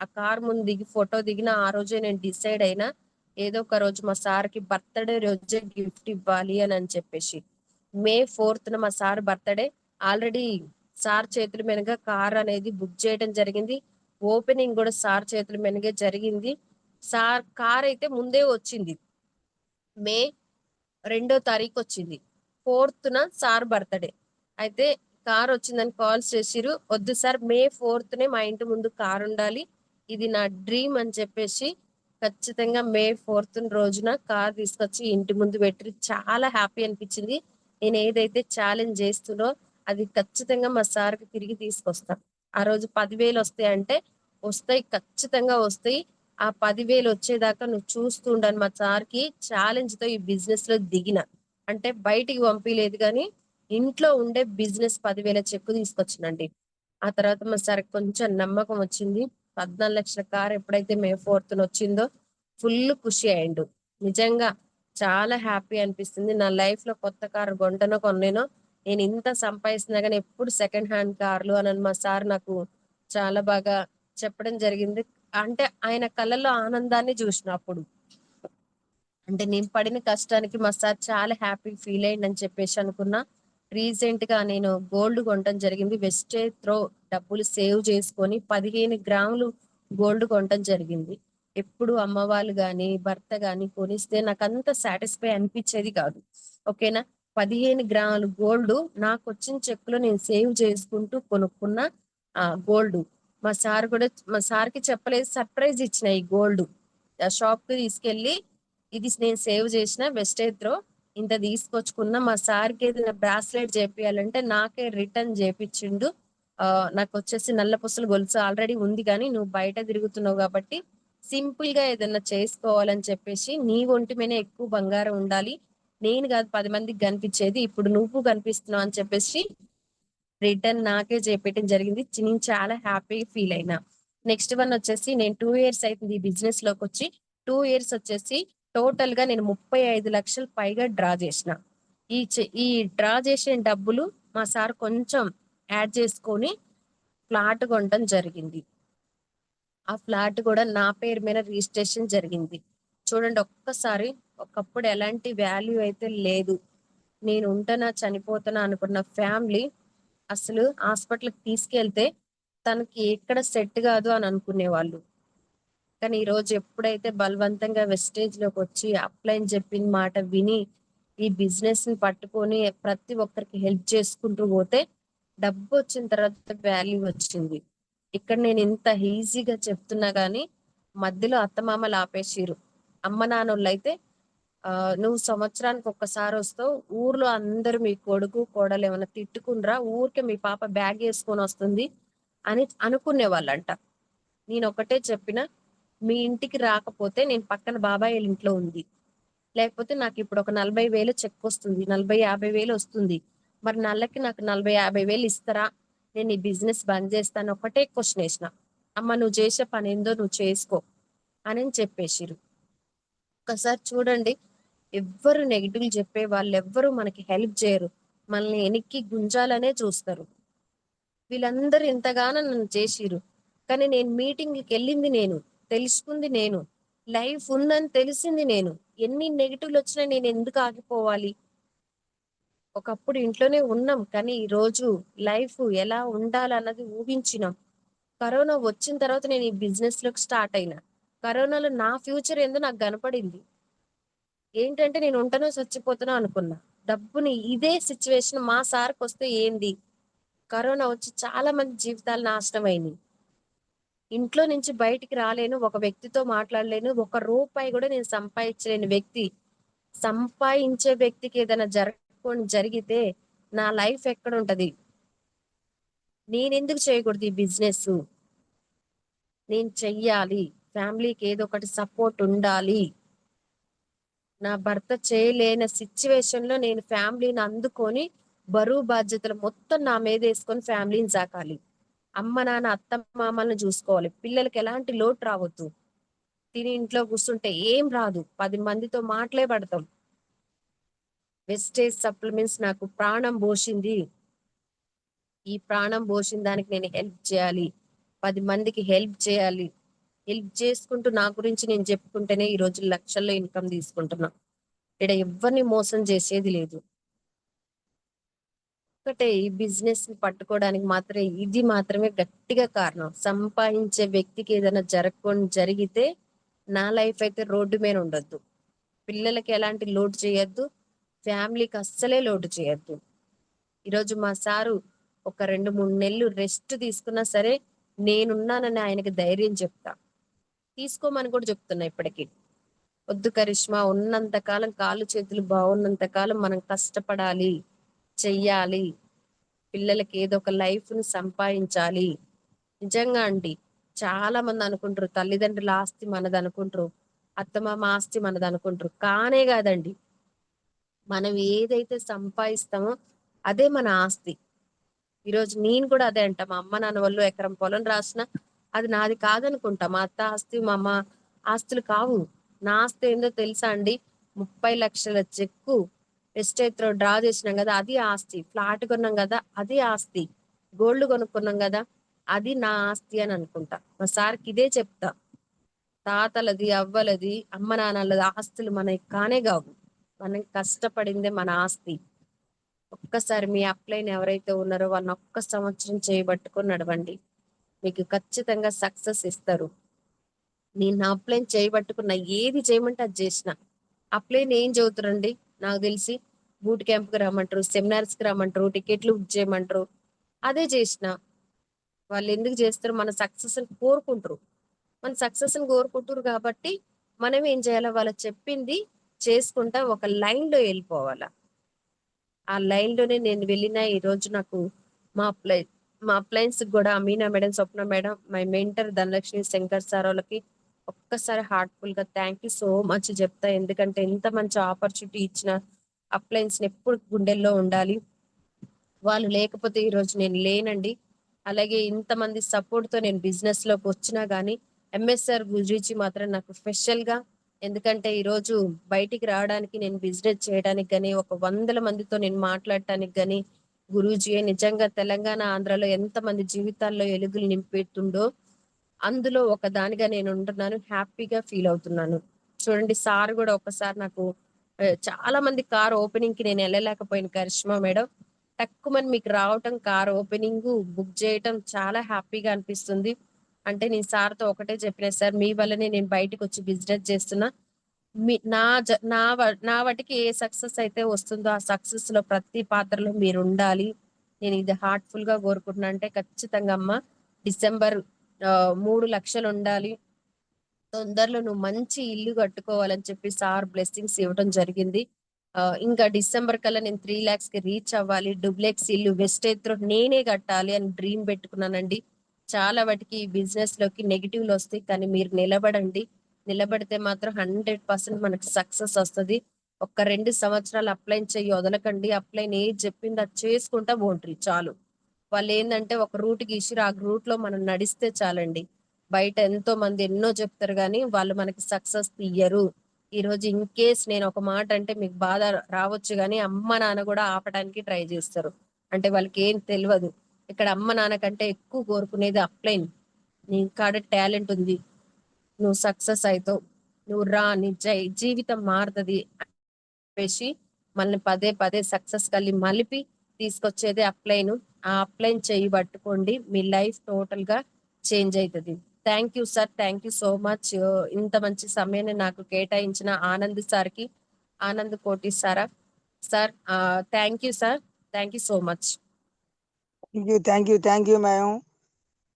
ఆ కార్ ముందు దిగి ఫోటో దిగిన ఆ రోజే నేను డిసైడ్ అయినా, ఏదో ఒక రోజు మా సార్కి బర్త్డే రోజే గిఫ్ట్ ఇవ్వాలి అని చెప్పేసి. మే 4th మా సార్ బర్త్డే. ఆల్రెడీ సార్ చేతుల మీదుగా కార్ అనేది బుక్ చేయడం జరిగింది. ఓపెనింగ్ కూడా సార్ చేతుల మీదుగా జరిగింది. సార్ కార్ అయితే ముందే వచ్చింది, మే 2వ తారీఖు వచ్చింది. 4th సార్ బర్త్డే అయితే కార్ వచ్చిందని కాల్ చేసిరు. వద్దు సార్, మే 4th మా ఇంటి ముందు కార్ ఉండాలి, ఇది నా డ్రీమ్ అని చెప్పేసి ఖచ్చితంగా మే 4th రోజున కార్ తీసుకొచ్చి ఇంటి ముందు పెట్టి చాలా హ్యాపీ అనిపించింది. నేను ఏదైతే ఛాలెంజ్ చేస్తున్నో అది ఖచ్చితంగా మా సార్కి తిరిగి తీసుకొస్తాను. ఆ రోజు 10,000 వస్తాయంటే వస్తాయి, ఖచ్చితంగా వస్తాయి. ఆ 10,000 వచ్చేదాకా నువ్వు చూస్తూ ఉండని మా సార్కి ఛాలెంజ్ తో ఈ బిజినెస్ లో దిగిన. అంటే బయటికి పంపించలేదు కానీ ఇంట్లో ఉండే బిజినెస్ 10,000 చెక్కు తీసుకొచ్చినండి. ఆ తర్వాత మా సార్ కొంచెం నమ్మకం వచ్చింది. 14 లక్షల కార్ ఎప్పుడైతే మే 4th వచ్చిందో ఫుల్ ఖుషి అయిండు. నిజంగా చాలా హ్యాపీ అనిపిస్తుంది. నా లైఫ్ లో కొత్త కారు కొనేనో, నేను ఇంత సంపాదిస్తున్నా కానీ ఎప్పుడు సెకండ్ హ్యాండ్ కార్లు అని మా సార్ నాకు చాలా బాగా చెప్పడం జరిగింది. అంటే ఆయన కళ్ళల్లో ఆనందాన్ని చూసిన అప్పుడు, అంటే నేను పడిన కష్టానికి మా సార్ చాలా హ్యాపీ ఫీల్ అయ్యింది అని చెప్పేసి అనుకున్నా. రీసెంట్ గా నేను గోల్డ్ కొనడం జరిగింది. వెస్టే త్రో డబ్బులు సేవ్ చేసుకొని 15 గ్రాములు గోల్డ్ కొనడం జరిగింది. ఎప్పుడు అమ్మ వాళ్ళు గాని భర్త గాని కొనిస్తే నాకు అంత సాటిస్ఫై అనిపించేది కాదు. ఓకేనా, 15 గ్రాములు గోల్డ్ నాకు వచ్చిన చెక్కులో నేను సేవ్ చేసుకుంటూ కొనుక్కున్న గోల్డ్. మా సార్కి చెప్పలేదు, సర్ప్రైజ్ ఇచ్చిన ఈ గోల్డ్. ఆ షాప్ కి తీసుకెళ్లి ఇది నేను సేవ్ చేసిన వెస్టేజ్ త్రో, ఇంత తీసుకొచ్చుకున్నా. మా సార్కి ఏదైనా బ్రాస్లెట్ చేపియాలంటే నాకే రిటర్న్ చేపించిండు. నాకు వచ్చేసి నల్ల పూసలు గొలుసు ఆల్రెడీ ఉంది కానీ నువ్వు బయట తిరుగుతున్నావు కాబట్టి సింపుల్ గా ఏదైనా చేసుకోవాలని చెప్పేసి, నీ ఒంటి మీద ఎక్కువ బంగారం ఉండాలి, నేను కాదు 10 మందికి కనిపించేది, ఇప్పుడు నువ్వు కనిపిస్తున్నావు అని చెప్పేసి రిటర్న్ నాకే చేపట్టడం జరిగింది. నేను చాలా హ్యాపీ ఫీల్ అయినా. నెక్స్ట్ వన్ వచ్చేసి నేను 2 ఇయర్స్ అవుతుంది ఈ బిజినెస్ లోకి వచ్చి. 2 ఇయర్స్ వచ్చేసి టోటల్ గా నేను 35 లక్షలు పైగా డ్రా చేసిన. ఈ డ్రా చేసిన డబ్బులు మా సార్ కొంచెం యాడ్ చేసుకొని ఫ్లాట్ కొనడం జరిగింది. ఆ ఫ్లాట్ కూడా నా పేరు మీద రిజిస్ట్రేషన్ జరిగింది. చూడండి ఒక్కసారి, ఒకప్పుడు ఎలాంటి వాల్యూ అయితే లేదు, నేను ఉంటానా చనిపోతానా అనుకున్న ఫ్యామిలీ అసలు హాస్పిటల్కి తీసుకెళ్తే తనకి ఎక్కడ సెట్ కాదు అని అనుకునేవాళ్ళు. కానీ ఈ రోజు ఎప్పుడైతే బలవంతంగా వెస్టేజ్ లోకి వచ్చి అప్లైన్ చెప్పిన మాట విని ఈ బిజినెస్ ని పట్టుకొని ప్రతి ఒక్కరికి హెల్ప్ చేసుకుంటూ పోతే డబ్బు వచ్చిన తర్వాత వాల్యూ వచ్చింది. ఇక్కడ నేను ఇంత ఈజీగా చెప్తున్నా గానీ మధ్యలో అత్తమామలు ఆపేసిరు. అమ్మ నాన్నోళ్ళు అయితే నువ్వు సంవత్సరానికి ఒక్కసారి వస్తావు, ఊర్లో అందరూ మీ కొడుకు కోడలు ఏమైనా తిట్టుకుండ్రా, ఊరికే మీ పాప బ్యాగ్ వేసుకొని వస్తుంది అని అనుకునే వాళ్ళంట. నేను ఒకటే చెప్పిన, మీ ఇంటికి రాకపోతే నేను పక్కన బాబాయ్ వాళ్ళ ఇంట్లో ఉంది, లేకపోతే నాకు ఇప్పుడు ఒక 40,000 చెక్ వస్తుంది, 40,000-50,000 వస్తుంది, మరి నెలకి నాకు 40,000-50,000 ఇస్తారా, నేను ఈ బిజినెస్ బంద్ చేస్తాను ఒకటే క్వశ్చన్ వేసిన. అమ్మ నువ్వు చేసే పని ఏందో నువ్వు చేసుకో అని చెప్పేసిరు. ఒక్కసారి చూడండి, ఎవ్వరు నెగిటివ్ చెప్పే వాళ్ళు ఎవ్వరు మనకి హెల్ప్ చేయరు, మనల్ని వెనక్కి గుంజాలనే చూస్తారు. వీళ్ళందరూ ఇంతగానో నన్ను చేసిరు, కానీ నేను మీటింగ్కి వెళ్ళింది నేను, తెలుసుకుంది నేను, లైఫ్ ఉందని తెలిసింది నేను. ఎన్ని నెగిటివ్లు వచ్చినా నేను ఎందుకు ఆగిపోవాలి? ఒకప్పుడు ఇంట్లోనే ఉన్నాం, కానీ ఈ రోజు లైఫ్ ఎలా ఉండాలన్నది ఊహించినాం. కరోనా వచ్చిన తర్వాత నేను ఈ బిజినెస్ లోకి స్టార్ట్ అయినా. కరోనాలో నా ఫ్యూచర్ ఏందో నాకు కనపడింది. ఏంటంటే నేను ఉంటానో చచ్చిపోతానో అనుకున్నా. డబ్బుని ఇదే సిచ్యువేషన్ మా సార్కి వస్తే ఏంది? కరోనా వచ్చి చాలా మంది జీవితాలు నాశనం అయినాయి. ఇంట్లో నుంచి బయటికి రాలేను, ఒక వ్యక్తితో మాట్లాడలేను, ఒక రూపాయి కూడా నేను సంపాదించలేని వ్యక్తి. సంపాదించే వ్యక్తికి ఏదైనా జరిగితే నా లైఫ్ ఎక్కడ ఉంటది? నేనెందుకు చేయకూడదు ఈ బిజినెస్? నేను చెయ్యాలి. ఫ్యామిలీకి ఏదో ఒకటి సపోర్ట్ ఉండాలి. నా భర్త చేయలేని సిచ్యువేషన్ లో నేను ఫ్యామిలీని అందుకొని బరువు బాధ్యతలు మొత్తం నా మీద వేసుకొని ఫ్యామిలీని సాకాలి. అమ్మ నాన్న అత్త మామల్ని చూసుకోవాలి. పిల్లలకి ఎలాంటి లోటు రావద్దు. తిని ఇంట్లో కూర్చుంటే ఏం రాదు, 10 మందితో మాటలే పడతాం. వెస్టేజ్ సప్లిమెంట్స్ నాకు ప్రాణం పోసింది. ఈ ప్రాణం పోసిన దానికి నేను హెల్ప్ చేయాలి, 10 మందికి హెల్ప్ చేయాలి. హెల్ప్ చేసుకుంటూ నా గురించి నేను చెప్పుకుంటేనే ఈ రోజు లక్షల్లో ఇన్కమ్ తీసుకుంటున్నా. ఇక్కడ ఎవరిని మోసం చేసేది లేదు. ఒకటే, ఈ బిజినెస్ ని పట్టుకోవడానికి మాత్రమే ఇది మాత్రమే గట్టిగా కారణం. సంపాదించే వ్యక్తికి ఏదైనా జరిగితే నా లైఫ్ అయితే రోడ్డు మీద ఉండొద్దు. పిల్లలకి ఎలాంటి లోటు చేయొద్దు, ఫ్యామిలీకి అస్సలే లోటు చేయొద్దు. ఈరోజు మా సారు ఒక 2-3 నెలలు రెస్ట్ తీసుకున్నా సరే నేనున్నానని ఆయనకి ధైర్యం చెప్తా. తీసుకోమని కూడా చెప్తున్నా ఇప్పటికి. వద్దు కరిష్మా, ఉన్నంత కాలం కాళ్ళు చేతులు బాగున్నంత కాలం మనం కష్టపడాలి, చెయ్యాలి, పిల్లలకి ఏదో ఒక లైఫ్ ని సంపాదించాలి. నిజంగా అండి, చాలా మంది అనుకుంటారు తల్లిదండ్రుల ఆస్తి మనది అనుకుంటారు, అత్తమామ ఆస్తి మనది అనుకుంటారు. కానే కాదండి. మనం ఏదైతే సంపాదిస్తామో అదే మన ఆస్తి. ఈరోజు నేను కూడా అదే అంట, మా అమ్మ నాన్న వాళ్ళు ఎకరం పొలం రాసిన అది నాది కాదనుకుంటా. మా అత్త ఆస్తి మా అమ్మ ఆస్తులు కావు. నా ఆస్తి ఏందో తెలుసా అండి? 30 లక్షల చెక్కు ఎస్టేట్ లో డ్రా చేసినాం కదా, అది ఆస్తి. ఫ్లాట్ కొన్నాం కదా, అది ఆస్తి. గోల్డ్ కొనుక్కున్నాం కదా, అది నా ఆస్తి అని అనుకుంటా. మా సార్కి ఇదే చెప్తా, తాతలది అవ్వలది అమ్మ నాన్నలది ఆస్తులు మనకి కానే కావు, మనం కష్టపడిందే మన ఆస్తి. ఒక్కసారి మీ అప్లైన్ ఎవరైతే ఉన్నారో వాళ్ళని ఒక్క సంవత్సరం చేయబట్టుకొని నడవండి, మీకు ఖచ్చితంగా సక్సెస్ ఇస్తారు. నేను నా అప్లైన్ చేయబట్టుకున్న ఏది చేయమంటే అది చేసిన. అప్లైన్ ఏం చదువుతారండి? నాకు తెలిసి బూట్ క్యాంప్ కి రమ్మంటారు, సెమినార్స్ కి రమ్మంటారు, టికెట్లు బుక్ చేయమంటారు, అదే చేసిన. వాళ్ళు ఎందుకు చేస్తారు? మన సక్సెస్ కోరుకుంటారు. మన సక్సెస్ కోరుకుంటారు కాబట్టి మనం ఏం చేయాలి? వాళ్ళు చెప్పింది చేసుకుంటా ఒక లైన్ లో వెళ్ళిపోవాలా. ఆ లైన్ లోనే నేను వెళ్ళిన. ఈ రోజు నాకు మా అప్లై మా అప్లయన్స్ కూడా Meena madam, Swapna madam, my mentor Dhanalakshmi, Shankar sir వాళ్ళకి ఒక్కసారి హార్ట్ఫుల్ గా థ్యాంక్ యూ సో మచ్ చెప్తా. ఎందుకంటే ఎంత మంచి ఆపర్చునిటీ ఇచ్చిన అప్లయన్స్ ఎప్పుడు గుండెల్లో ఉండాలి. వాళ్ళు లేకపోతే ఈ రోజు నేను లేనండి. అలాగే ఇంతమంది సపోర్ట్ తో నేను బిజినెస్ లోకి వచ్చినా గానీ ఎంఎస్ఆర్ గురూజీ మాత్రం నాకు స్పెషల్ గా. ఎందుకంటే ఈ రోజు బయటికి రావడానికి, నేను బిజినెస్ చేయడానికి గానీ, ఒక 100 మందితో నేను మాట్లాడటానికి గానీ గురూజీ నిజంగా తెలంగాణ ఆంధ్రాలో ఎంత మంది జీవితాల్లో ఎలుగులు నింపెట్టుండో అందులో ఒక దానిగా నేను ఉంటున్నాను. హ్యాపీగా ఫీల్ అవుతున్నాను. చూడండి, సార్ కూడా ఒకసారి నాకు చాలా మంది కార్ ఓపెనింగ్ కి నేను వెళ్ళలేకపోయిన కరిష్మా మేడం, తక్కువని మీకు రావటం, కార్ ఓపెనింగ్ బుక్ చేయటం చాలా హ్యాపీగా అనిపిస్తుంది. అంటే నేను సార్తో ఒకటే చెప్పిన, సార్ మీ వల్లనే నేను బయటకు వచ్చి బిజినెస్ చేస్తున్నా. నా వాటికి ఏ సక్సెస్ అయితే వస్తుందో ఆ సక్సెస్ లో ప్రతి పాత్రలో మీరు ఉండాలి. నేను ఇది హార్ట్ఫుల్ గా కోరుకుంటున్నా. అంటే ఖచ్చితంగా అమ్మ, డిసెంబర్ 3 లక్షలు ఉండాలి, తొందరలో నువ్వు మంచి ఇల్లు కట్టుకోవాలని చెప్పి సార్ బ్లెస్సింగ్స్ ఇవ్వడం జరిగింది. ఇంకా డిసెంబర్ కల్లా నేను 3 lakhs కి రీచ్ అవ్వాలి, డూప్లెక్స్ ఇల్లు వెస్టేజ్ త్రో నేనే కట్టాలి అని డ్రీమ్ పెట్టుకున్నానండి. చాలా వాటికి బిజినెస్ లోకి నెగిటివ్లు వస్తాయి, కానీ మీరు నిలబడండి. నిలబడితే మాత్రం 100% మనకి సక్సెస్ వస్తుంది. ఒక్క 2 సంవత్సరాలు అప్లై చెయ్యి వదలకండి. అప్లైన్ ఏది చెప్పింది అది చేసుకుంటా పోండ్రి చాలు. వాళ్ళు ఏంటంటే ఒక రూట్ గీసిరు, ఆ రూట్ లో మనం నడిస్తే చాలండి. బయట ఎంతో మంది ఎన్నో చెప్తారు కానీ వాళ్ళు మనకి సక్సెస్ తీయరు. ఈ రోజు ఇన్ కేస్ నేను ఒక మాట అంటే మీకు బాధ రావచ్చు, కానీ అమ్మ నాన్న కూడా ఆపడానికి ట్రై చేస్తారు. అంటే వాళ్ళకి ఏం తెలియదు. ఇక్కడ అమ్మ నాన్న కంటే ఎక్కువ కోరుకునేది అప్లైన్. నీ కాడ టాలెంట్ ఉంది, నువ్వు సక్సెస్ అవుతావు, నువ్వు రా, నీ జీవితం మారుతుంది చెప్పేసి మళ్ళీ పదే పదే సక్సెస్ కలిగి మలిపి తీసుకొచ్చేది అప్లైన్. ఆ అప్లైన్ చేయి పట్టుకోండి, మీ లైఫ్ టోటల్ గా చేంజ్ అవుతుంది. Thank you sir, thank you so much. ఇంత మంచి సమయాన్ని నాకు కేటాయించిన ఆనంద్ సార్కి, ఆనంద్ కోటి సారా sir, thank you sir, thank you so much. Thank you madam.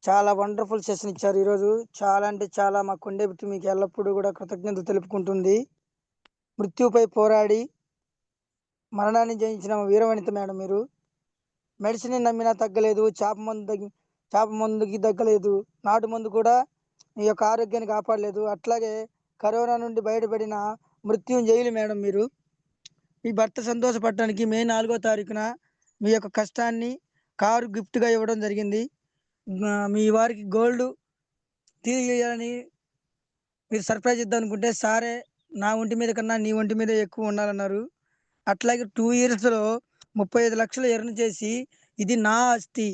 చాలా వండర్ఫుల్ సెషన్ ఇచ్చారు ఈరోజు. చాలా అంటే చాలా మా కొండే బిట్టు మీకు ఎల్లప్పుడూ కూడా కృతజ్ఞతలు తెలుపుకుంటుంది. మృత్యుపై పోరాడి మరణాన్ని జయించిన వీరవనిత మేడం మీరు. మెడిసిన్ నమ్మినా తగ్గలేదు, చేప మందుకి తగ్గలేదు, నాటు మందు కూడా మీ యొక్క ఆరోగ్యాన్ని కాపాడలేదు. అట్లాగే కరోనా నుండి బయటపడిన మృత్యుంజయులు మేడం మీరు. మీ భర్త సంతోషపడటానికి మే 4వ తారీఖున మీ యొక్క కష్టాన్ని కారు గిఫ్ట్గా ఇవ్వడం జరిగింది. మీ వారికి గోల్డ్ తీయాలని మీరు సర్ప్రైజ్ ఇద్దాం అనుకుంటే సారే నా ఒంటి మీద కన్నా నీ ఒంటి మీద ఎక్కువ ఉండాలన్నారు. అట్లాగే 2 yearsలో 35 లక్షలు ఎర్న్ చేసి ఇది నా ఆస్తి,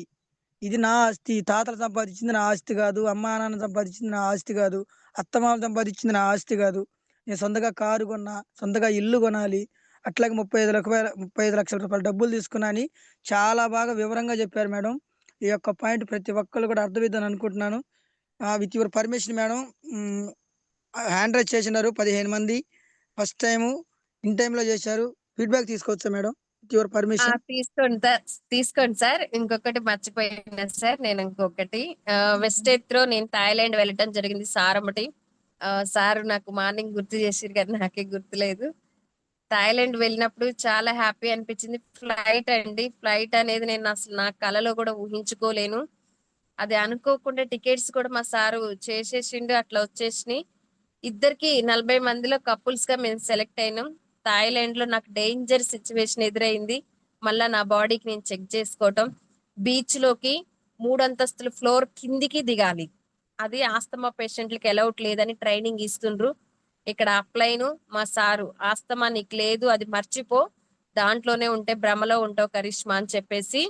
ఇది నా ఆస్తి, తాతలు సంపాదించింది నా ఆస్తి కాదు, అమ్మా నాన్న సంపాదించింది నా ఆస్తి కాదు, అత్తమామ సంపాదించింది నా ఆస్తి కాదు, నేను సొంతగా కారు కొన్నా, సొంతగా ఇల్లు కొనాలి, అట్లాగే 35 లక్షల రూపాయలు డబ్బులు తీసుకున్నా అని చాలా బాగా వివరంగా చెప్పారు మేడం. ఈ యొక్క పాయింట్ ప్రతి ఒక్కరు కూడా అర్థమైందని అనుకుంటున్నాను. With your permission madam, hand raise చేసినారు 15 మంది. ఫస్ట్ టైము ఇన్ టైంలో చేశారు. ఫీడ్బ్యాక్ తీసుకోవచ్చా మేడం విత్ యువర్ పర్మిషన్? తీసుకోండి సార్. ఇంకొకటి మర్చిపోయినా సార్, నేను ఇంకొకటి వెస్టేజ్ త్రో నేను థాయిలాండ్ వెళ్ళటం జరిగింది సార్ అమ్మటి. సార్ నాకు మార్నింగ్ గుర్తు చేసిరు కానీ నాకే గుర్తులేదు. థాయిలాండ్ వెళ్ళినప్పుడు చాలా హ్యాపీ అనిపించింది. ఫ్లైట్ అండి, ఫ్లైట్ అనేది నేను అసలు నా కలలో కూడా ఊహించుకోలేను. అది అనుకోకుండా టికెట్స్ కూడా మా సారు చేసేసిండు, అట్లా వచ్చేసినాయి. ఇద్దరికి 40 మందిలో కపుల్స్ గా మేము సెలెక్ట్ అయినాం. థాయిలాండ్ లో నాకు డేంజర్ సిచ్యువేషన్ ఎదురైంది. మళ్ళా నా బాడీకి నేను చెక్ చేసుకోవటం, బీచ్ లోకి 3 అంతస్తుల ఫ్లోర్ కిందికి దిగాలి. అది ఆస్తమా పేషెంట్లకి అలౌట్ లేదని ట్రైనింగ్ ఇస్తుండ్రు. ఇక్కడ అప్లైను మా సారు, ఆస్తమా నీకు లేదు, అది మర్చిపో, దాంట్లోనే ఉంటే భ్రమలో ఉంటావు కరిష్మా అని చెప్పేసి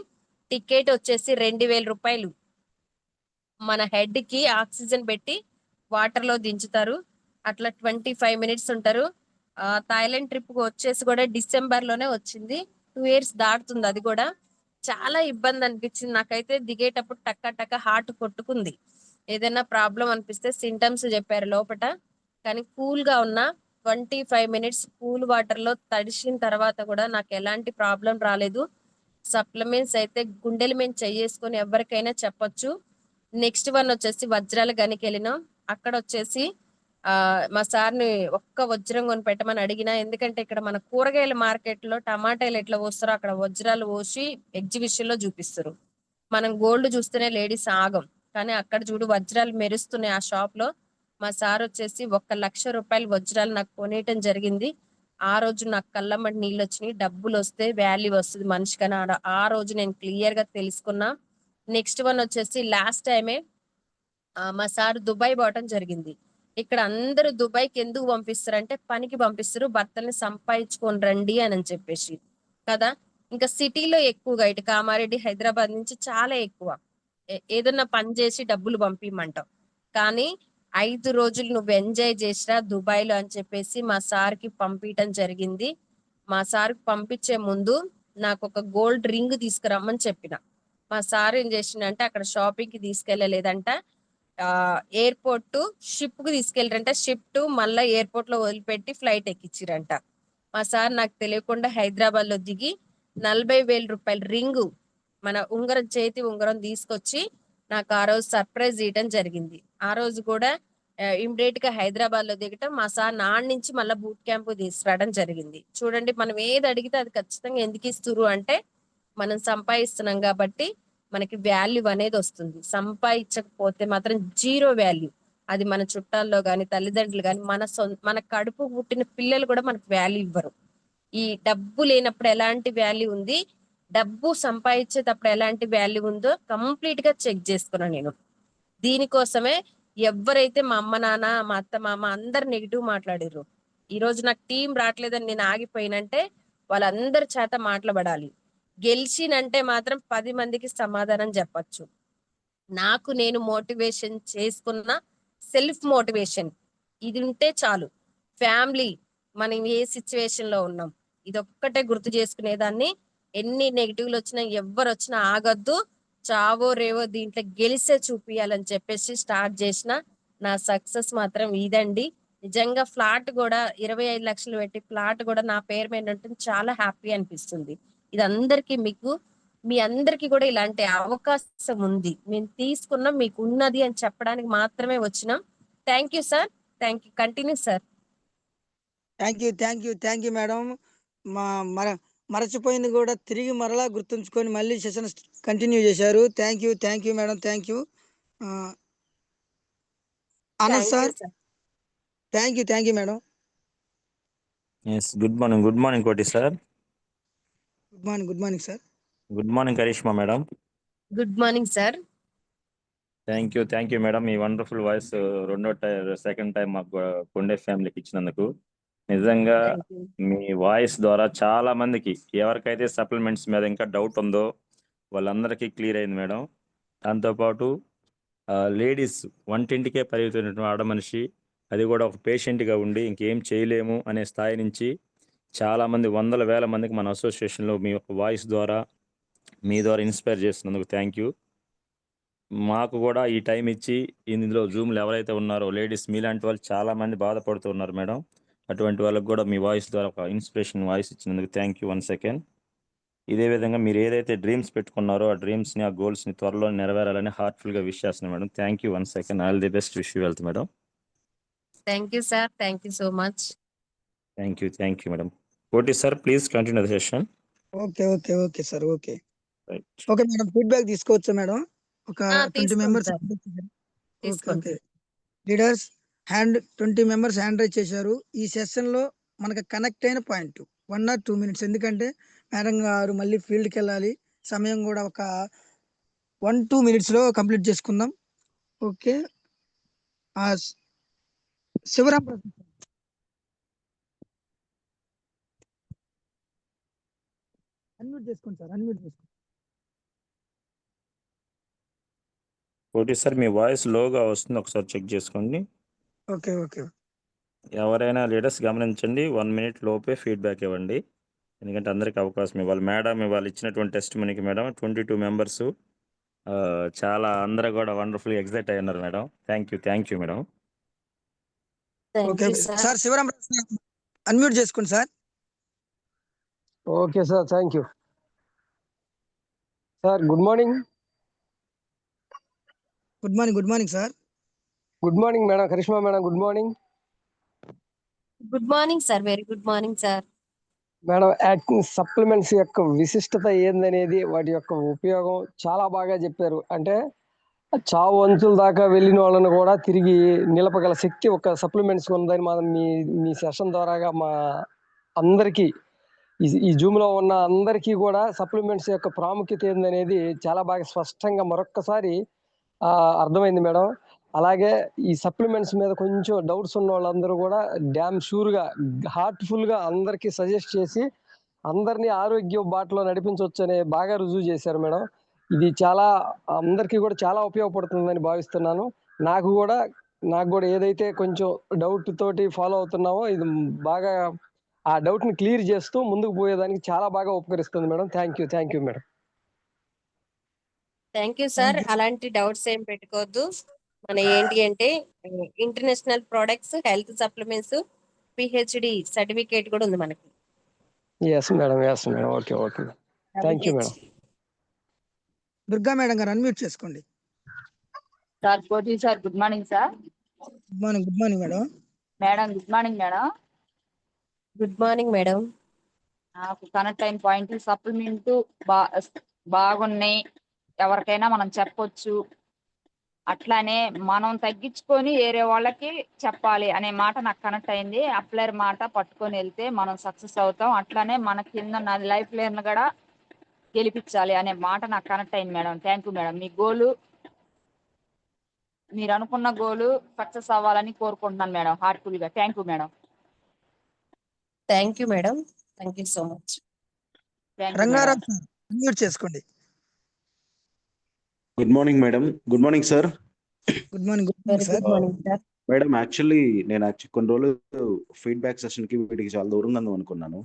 టికెట్ వచ్చేసి 2000 రూపాయలు. మన హెడ్ కి ఆక్సిజన్ పెట్టి వాటర్ లో దించుతారు. అట్లా 25 minutes ఉంటారు. థాయిలాండ్ ట్రిప్ వచ్చేసి కూడా డిసెంబర్ లోనే వచ్చింది. 2 years దాటుతుంది. అది కూడా చాలా ఇబ్బంది అనిపించింది నాకైతే. దిగేటప్పుడు టక్క టక్క హార్ట్ కొట్టుకుంది. ఏదైనా ప్రాబ్లం అనిపిస్తే సింటమ్స్ చెప్పారు లోపట, కానీ కూల్ గా ఉన్నా. 25 minutes కూల్ వాటర్ లో తడిసిన తర్వాత కూడా నాకు ఎలాంటి ప్రాబ్లం రాలేదు. సప్లిమెంట్స్ అయితే గుండెల మీద చెయ్యేసుకొని ఎవరికైనా చెప్పొచ్చు. నెక్స్ట్ వన్ వచ్చేసి వజ్రాల గనికి వెళ్ళినాం. అక్కడ వచ్చేసి మా సార్ని ఒక్క వజ్రం కొని పెట్టమని అడిగిన. ఎందుకంటే ఇక్కడ మన కూరగాయల మార్కెట్ లో టమాటాలు ఎట్లా పోస్తారో అక్కడ వజ్రాలు పోసి ఎగ్జిబిషన్ లో చూపిస్తారు. మనం గోల్డ్ చూస్తేనే లేడీస్ ఆగం, కానీ అక్కడ చూడు వజ్రాలు మెరుస్తున్నాయి ఆ షాప్ లో. మా సార్ వచ్చేసి 1 లక్ష రూపాయలు వజ్రాలు నాకు కొనేయటం జరిగింది. ఆ రోజు నాకు కళ్ళమ్మటి నీళ్ళు వచ్చినాయి. డబ్బులు వస్తే వాల్యూ వస్తుంది మనిషికని ఆ రోజు నేను క్లియర్ గా తెలుసుకున్నా. నెక్స్ట్ వన్ వచ్చేసి లాస్ట్ టైమే మా సార్ దుబాయ్ పోవటం జరిగింది. ఇక్కడ అందరూ దుబాయ్కి ఎందుకు పంపిస్తారు, పనికి పంపిస్తారు, భర్తల్ని సంపాదించుకొని రండి అని చెప్పేసి కదా. ఇంకా సిటీలో ఎక్కువగా ఇటు కామారెడ్డి హైదరాబాద్ నుంచి చాలా ఎక్కువ ఏదన్నా పని చేసి డబ్బులు పంపిమంటాం. కానీ 5 రోజులు నువ్వు ఎంజాయ్ చేసిరా దుబాయ్ లో అని చెప్పేసి మా సార్కి పంపించడం జరిగింది. మా సార్కి పంపించే ముందు నాకు ఒక గోల్డ్ రింగ్ తీసుకురమ్మని చెప్పిన. మా సార్ ఏం చేసిండంటే అక్కడ షాపింగ్ కి తీసుకెళ్లలేదంట, ఎయిర్పోర్ట్ షిప్ కు తీసుకెళ్ళారంట. షిప్ టు మళ్ళా ఎయిర్పోర్ట్ లో వదిలిపెట్టి ఫ్లైట్ ఎక్కించారంట. మా సార్ నాకు తెలియకుండా హైదరాబాద్ లో దిగి 40,000 రూపాయల రింగు, మన ఉంగరం, చేతి ఉంగరం తీసుకొచ్చి నాకు ఆ రోజు సర్ప్రైజ్ ఇవ్వడం జరిగింది. ఆ రోజు కూడా ఇమ్మీడియట్ గా హైదరాబాద్ లో దిగటం, మా సార్ నాన్న నుంచి మళ్ళీ బూట్ క్యాంప్ తీసుకురావడం జరిగింది. చూడండి, మనం ఏది అడిగితే అది ఖచ్చితంగా ఎందుకు ఇస్తురు అంటే, మనం సంపాదిస్తున్నాం కాబట్టి మనకి వాల్యూ అనేది వస్తుంది. సంపాదించకపోతే మాత్రం జీరో వాల్యూ. అది మన చుట్టాల్లో గాని, తల్లిదండ్రులు గాని, మన కడుపు పుట్టిన పిల్లలు కూడా మనకు వాల్యూ ఇవ్వరు. ఈ డబ్బు లేనప్పుడు ఎలాంటి వాల్యూ ఉంది, డబ్బు సంపాదించేటప్పుడు ఎలాంటి వాల్యూ ఉందో కంప్లీట్ గా చెక్ చేసుకున్నాను నేను. దీనికోసమే ఎవరైతే మా అమ్మ నాన్న, మా అత్త మామ అందరు నెగిటివ్ మాట్లాడిర్రు, ఈ రోజు నాకు టీం రావట్లేదని నేను ఆగిపోయినంటే వాళ్ళందరి చేత మాట్లాడాలి. గెలిచినంటే మాత్రం 10 మందికి సమాధానం చెప్పచ్చు. నాకు నేను మోటివేషన్ చేసుకున్న సెల్ఫ్ మోటివేషన్ ఇది ఉంటే చాలు. ఫ్యామిలీ, మనం ఏ సిచ్యువేషన్ లో ఉన్నాం ఇదొక్కటే గుర్తు చేసుకునేదాన్ని. ఎన్ని నెగిటివ్లు వచ్చినా, ఎవ్వరు వచ్చినా ఆగద్దు. చావో రేవో దీంట్లో గెలిసే చూపియాలని చెప్పేసి స్టార్ట్ చేసిన నా సక్సెస్ మాత్రం ఇదండి. నిజంగా ఫ్లాట్ కూడా 25 లక్షలు పెట్టి ఫ్లాట్ కూడా నా పేరు మీద ఉంటుంది. చాలా హ్యాపీ అనిపిస్తుంది. ఇది అందరికీ, మీ అందరికి కూడా ఇలాంటి అవకాశం ఉంది, మేము తీసుకున్నాం, మీకు ఉన్నది అని చెప్పడానికి మాత్రమే వచ్చినాం. Thank you sir. Thank you. Continue sir. Thank you madam. మా మరచిపోయింది కూడా తిరిగి మరలా గుర్తుంచుకొని మళ్ళీ సెషన్ కంటిన్యూ చేశారు. Thank you madam. Thank you. Anand thank you sir. Sir. Thank you madam. Yes, good morning Koti sir. Good morning sir. Good morning Karishma madam. Good morning sir. Thank you madam. Me wonderful voice second time మాకు కొండే ఫ్యామిలీకి ఇచ్చినందుకు. నిజంగా thank you. Me voice ద్వారా చాలా మందికి, ఎవరికైతే supplements మీద ఇంకా డౌట్ ఉందో వాళ్ళందరికీ క్లియర్ అయింది మేడం. దాంతోపాటు లేడీస్, వంటింటికే పరిమితమైనటువంటి ఆడ మనిషి, అది కూడా ఒక పేషెంట్గా ఉండి ఇంకేం చేయలేము అనే స్థాయి నుంచి చాలామంది, వందల వేల మందికి మన అసోసియేషన్లో మీ యొక్క వాయిస్ ద్వారా, మీ ద్వారా ఇన్స్పైర్ చేస్తున్నందుకు థ్యాంక్ యూ. మాకు కూడా ఈ టైం ఇచ్చి ఇందులో జూమ్లు ఎవరైతే ఉన్నారో లేడీస్, మీలాంటి వాళ్ళు చాలామంది బాధపడుతున్నారు మేడం. అటువంటి వాళ్ళకి కూడా మీ వాయిస్ ద్వారా ఒక ఇన్స్పిరేషన్ వాయిస్ ఇచ్చినందుకు థ్యాంక్ యూ వన్ సెకండ్. ఇదే విధంగా మీరు ఏదైతే డ్రీమ్స్ పెట్టుకున్నారో ఆ డ్రీమ్స్ని, ఆ గోల్స్ని త్వరలో నెరవేరాలని హార్ట్ఫుల్గా విష్ చేస్తున్నాను madam. Thank you one second. All the best. Wish you wealth madam. Thank you sir. Thank you so much. Thank you madam. Koti sir, please continue the session. Okay sir. Okay madam. Feedback తీసుకోవచ్చా madam? ఒక 20 members తీసుకోండి. Leaders 20 members hand raise చేశారు. ఈ session లో మనకు connect అయిన point 1 or 2 minutes, ఎందుకంటే madam గారు మళ్ళీ ఫీల్డ్కి వెళ్ళాలి. సమయం కూడా ఒక 1-2 minutes లో కంప్లీట్ చేసుకుందాం. ఓకే. శివరాం అన్మ్యూట్ చేసుకోండి సార్. కోటి సార్, మీ వాయిస్ లోగా వస్తుంది, ఒకసారి చెక్ చేసుకోండి. ఓకే. ఎవరైనా లీడర్స్ గమనించండి, 1 minute లోపే ఫీడ్బ్యాక్ ఇవ్వండి, ఎందుకంటే అందరికీ అవకాశం ఇవ్వాలి. మేడం ఇవాళ ఇచ్చినటువంటి టెస్ట్ మనకి మేడం 22 మెంబర్స్ చాలా అందరూ కూడా వండర్ఫుల్ ఎగ్జైట్ అయి ఉన్నారు madam. Thank you madam. Okay sir. Sivaram unmute చేసుకోండి sir. Okay sir. Thank you sir. Good morning sir. Good morning madam. Karishma madam, good morning. Good morning sir. Very good morning sir. Madam, acting supplements యొక్క విశిష్టత ఏందనేది, వాటి యొక్క ఉపయోగం చాలా బాగా చెప్పారు. అంటే చావు అంచుల దాకా వెళ్ళిన వాళ్ళని కూడా తిరిగి నిలపగల శక్తి ఒక సప్లిమెంట్స్ ఉందని మనం మీ సెషన్ ద్వారాగా మా అందరికీ, ఈ జూమ్ లో ఉన్న అందరికీ కూడా సప్లిమెంట్స్ యొక్క ప్రాముఖ్యత ఏందనేది చాలా బాగా స్పష్టంగా మరొక్కసారి అర్థమైంది మేడం. అలాగే ఈ సప్లిమెంట్స్ మీద కొంచెం డౌట్స్ ఉన్న వాళ్ళందరూ కూడా డ్యామ్ షూర్గా, హార్ట్ఫుల్గా అందరికీ సజెస్ట్ చేసి అందరినీ ఆరోగ్య బాటలో నడిపించవచ్చు అనే బాగా రుజువు చేశారు మేడం. ఇది చాలా అందరికీ కూడా చాలా ఉపయోగపడుతుందని భావిస్తున్నాను. నాకు కూడా ఏదైతే కొంచెం డౌట్ తోటి ఫాలో అవుతున్నామో ఇది బాగా ఆ డౌట్ ని క్లియర్ చేస్తూ ముందుకు పోయేదానికి చాలా బాగా ఉపకరిస్తుంది madam. Thank you madam. Thank you sir. అలాంటి డౌట్స్ ఏం పెట్టుకోవద్దు. మన ఏంటి అంటే international products, health supplements, PhD certificate కూడా ఉంది మనకి. Yes madam, okay okay, thank you madam. Durga madam గారు అన్మ్యూట్ చేసుకోండి. Sir Koti sir, good morning sir. Good morning. Good morning madam. Madam good morning madam. Good morning madam. నాకు connect అయిన point supplement బాగున్నాయి, ఎవరికైనా మనం చెప్పొచ్చు. అట్లానే మనం తగ్గించుకొని వేరే వాళ్ళకి చెప్పాలి అనే మాట నాకు కనెక్ట్ అయింది. అప్లైర్ మాట పట్టుకొని వెళ్తే మనం సక్సెస్ అవుతాం. అట్లానే మన కింద నా లైఫ్ లైన్ కూడా గెలిపించాలి అనే మాట నాకు కనెక్ట్ అయింది మేడం. Thank you madam. మీ గోలు, మీరు అనుకున్న గోలు సక్సెస్ అవ్వాలని కోరుకుంటున్నాను మేడం, హార్ట్ఫుల్ గా. Thank you madam. Thank you madam. Thank you so much. Thank you madam. Rangarao sir unmute చేసుకోండి. Good morning madam. Good morning sir. Good morning. Good very morning sir. Good morning sir. Madam నేను కొన్ని రోజులు feedback session కి వీటికి చాలా దూరంగా ఉందాం అనుకున్నాను,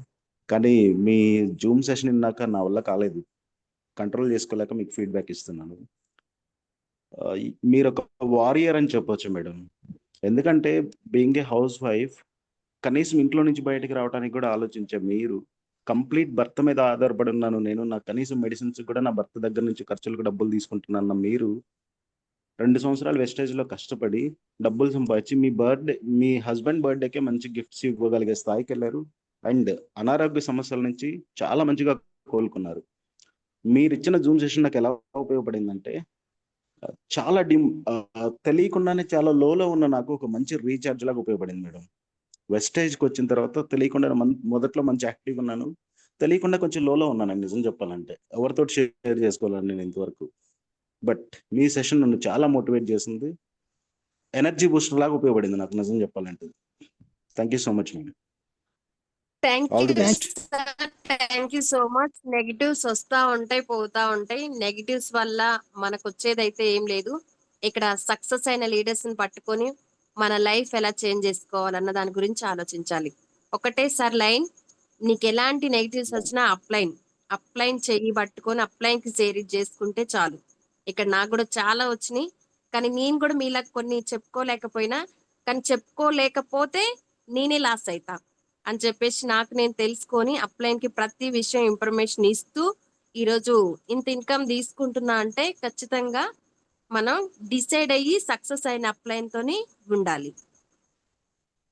కానీ మీ జూమ్ సెషన్ విన్నాక నా వల్ల కాలేదు, కంట్రోల్ చేసుకోలేక మీకు ఫీడ్బ్యాక్ ఇస్తున్నాను. మీరు ఒక వారియర్ అని చెప్పొచ్చు మేడం. ఎందుకంటే బీయింగ్ ఏ హౌస్ వైఫ్, కనీసం ఇంట్లో నుంచి బయటకు రావడానికి కూడా ఆలోచించే మీరు, కంప్లీట్ భర్త మీద ఆధారపడి ఉన్నాను నేను, నా కనీసం మెడిసిన్స్ కూడా నా భర్త దగ్గర నుంచి ఖర్చులకు డబ్బులు తీసుకుంటున్నాను మీరు 2 సంవత్సరాలు వెస్టేజ్లో కష్టపడి డబ్బులు సంపాదించి మీ హస్బెండ్ బర్త్డేకే మంచి గిఫ్ట్స్ ఇవ్వగలిగే స్థాయికి వెళ్ళారు. అండ్ అనారోగ్య సమస్యల నుంచి చాలా మంచిగా కోలుకున్నారు. మీరు ఇచ్చిన జూమ్ సెషన్ నాకు ఎలా ఉపయోగపడిందంటే, చాలా తెలియకుండానే చాలా లోలో ఉన్న నాకు ఒక మంచి రీఛార్జ్ లాగా ఉపయోగపడింది మేడం. వెస్టేజ్కి వచ్చిన తర్వాత తెలియకుండా మొదట్లో మంచి యాక్టివ్గా ఉన్నాను, తెలియకుండా కొంచెం లోలో ఉన్నాను నిజం చెప్పాలంటే. ఎవరితో షేర్ చేసుకోవాలని నేను ఇంతవరకు. బట్ మీ సెషన్ నన్ను చాలా మోటివేట్ చేసింది, ఎనర్జీ బూస్టర్ లాగా ఉపయోగపడింది నాకు నిజం చెప్పాలంటే. Thank you so much madam. All the best. Thank you so much. Negatives వస్తా ఉంటాయి, పోతా ఉంటాయి. నెగిటివ్స్ వల్ల మనకు వచ్చేదైతే ఏం లేదు. ఇక్కడ సక్సెస్ అయిన లీడర్స్ ని పట్టుకొని మన లైఫ్ ఎలా చేంజ్ చేసుకోవాలన్న దాని గురించి ఆలోచించాలి. ఒకటేసారి లైన్, నీకు ఎలాంటి నెగిటివ్స్ వచ్చినా అప్లైన్ చెయ్యి పట్టుకొని అప్లైన్ కి షేర్ చేసుకుంటే చాలు. ఇక్కడ నాకు కూడా చాలా వచ్చినాయి, కానీ నేను కూడా మీలా కొన్ని చెప్పుకోలేకపోయినా, కానీ చెప్పుకోలేకపోతే నేనే లాస్ అవుతా అని చెప్పేసి నాకు నేను తెలుసుకొని అప్లైన్ కి ప్రతి విషయం ఇన్ఫర్మేషన్ ఇస్తూ ఈరోజు ఇంత ఇన్కమ్ తీసుకుంటున్నా అంటే ఖచ్చితంగా మనం డిసైడ్ అయ్యి సక్సెస్ అయిన అప్లైన్ తోని ఉండాలి.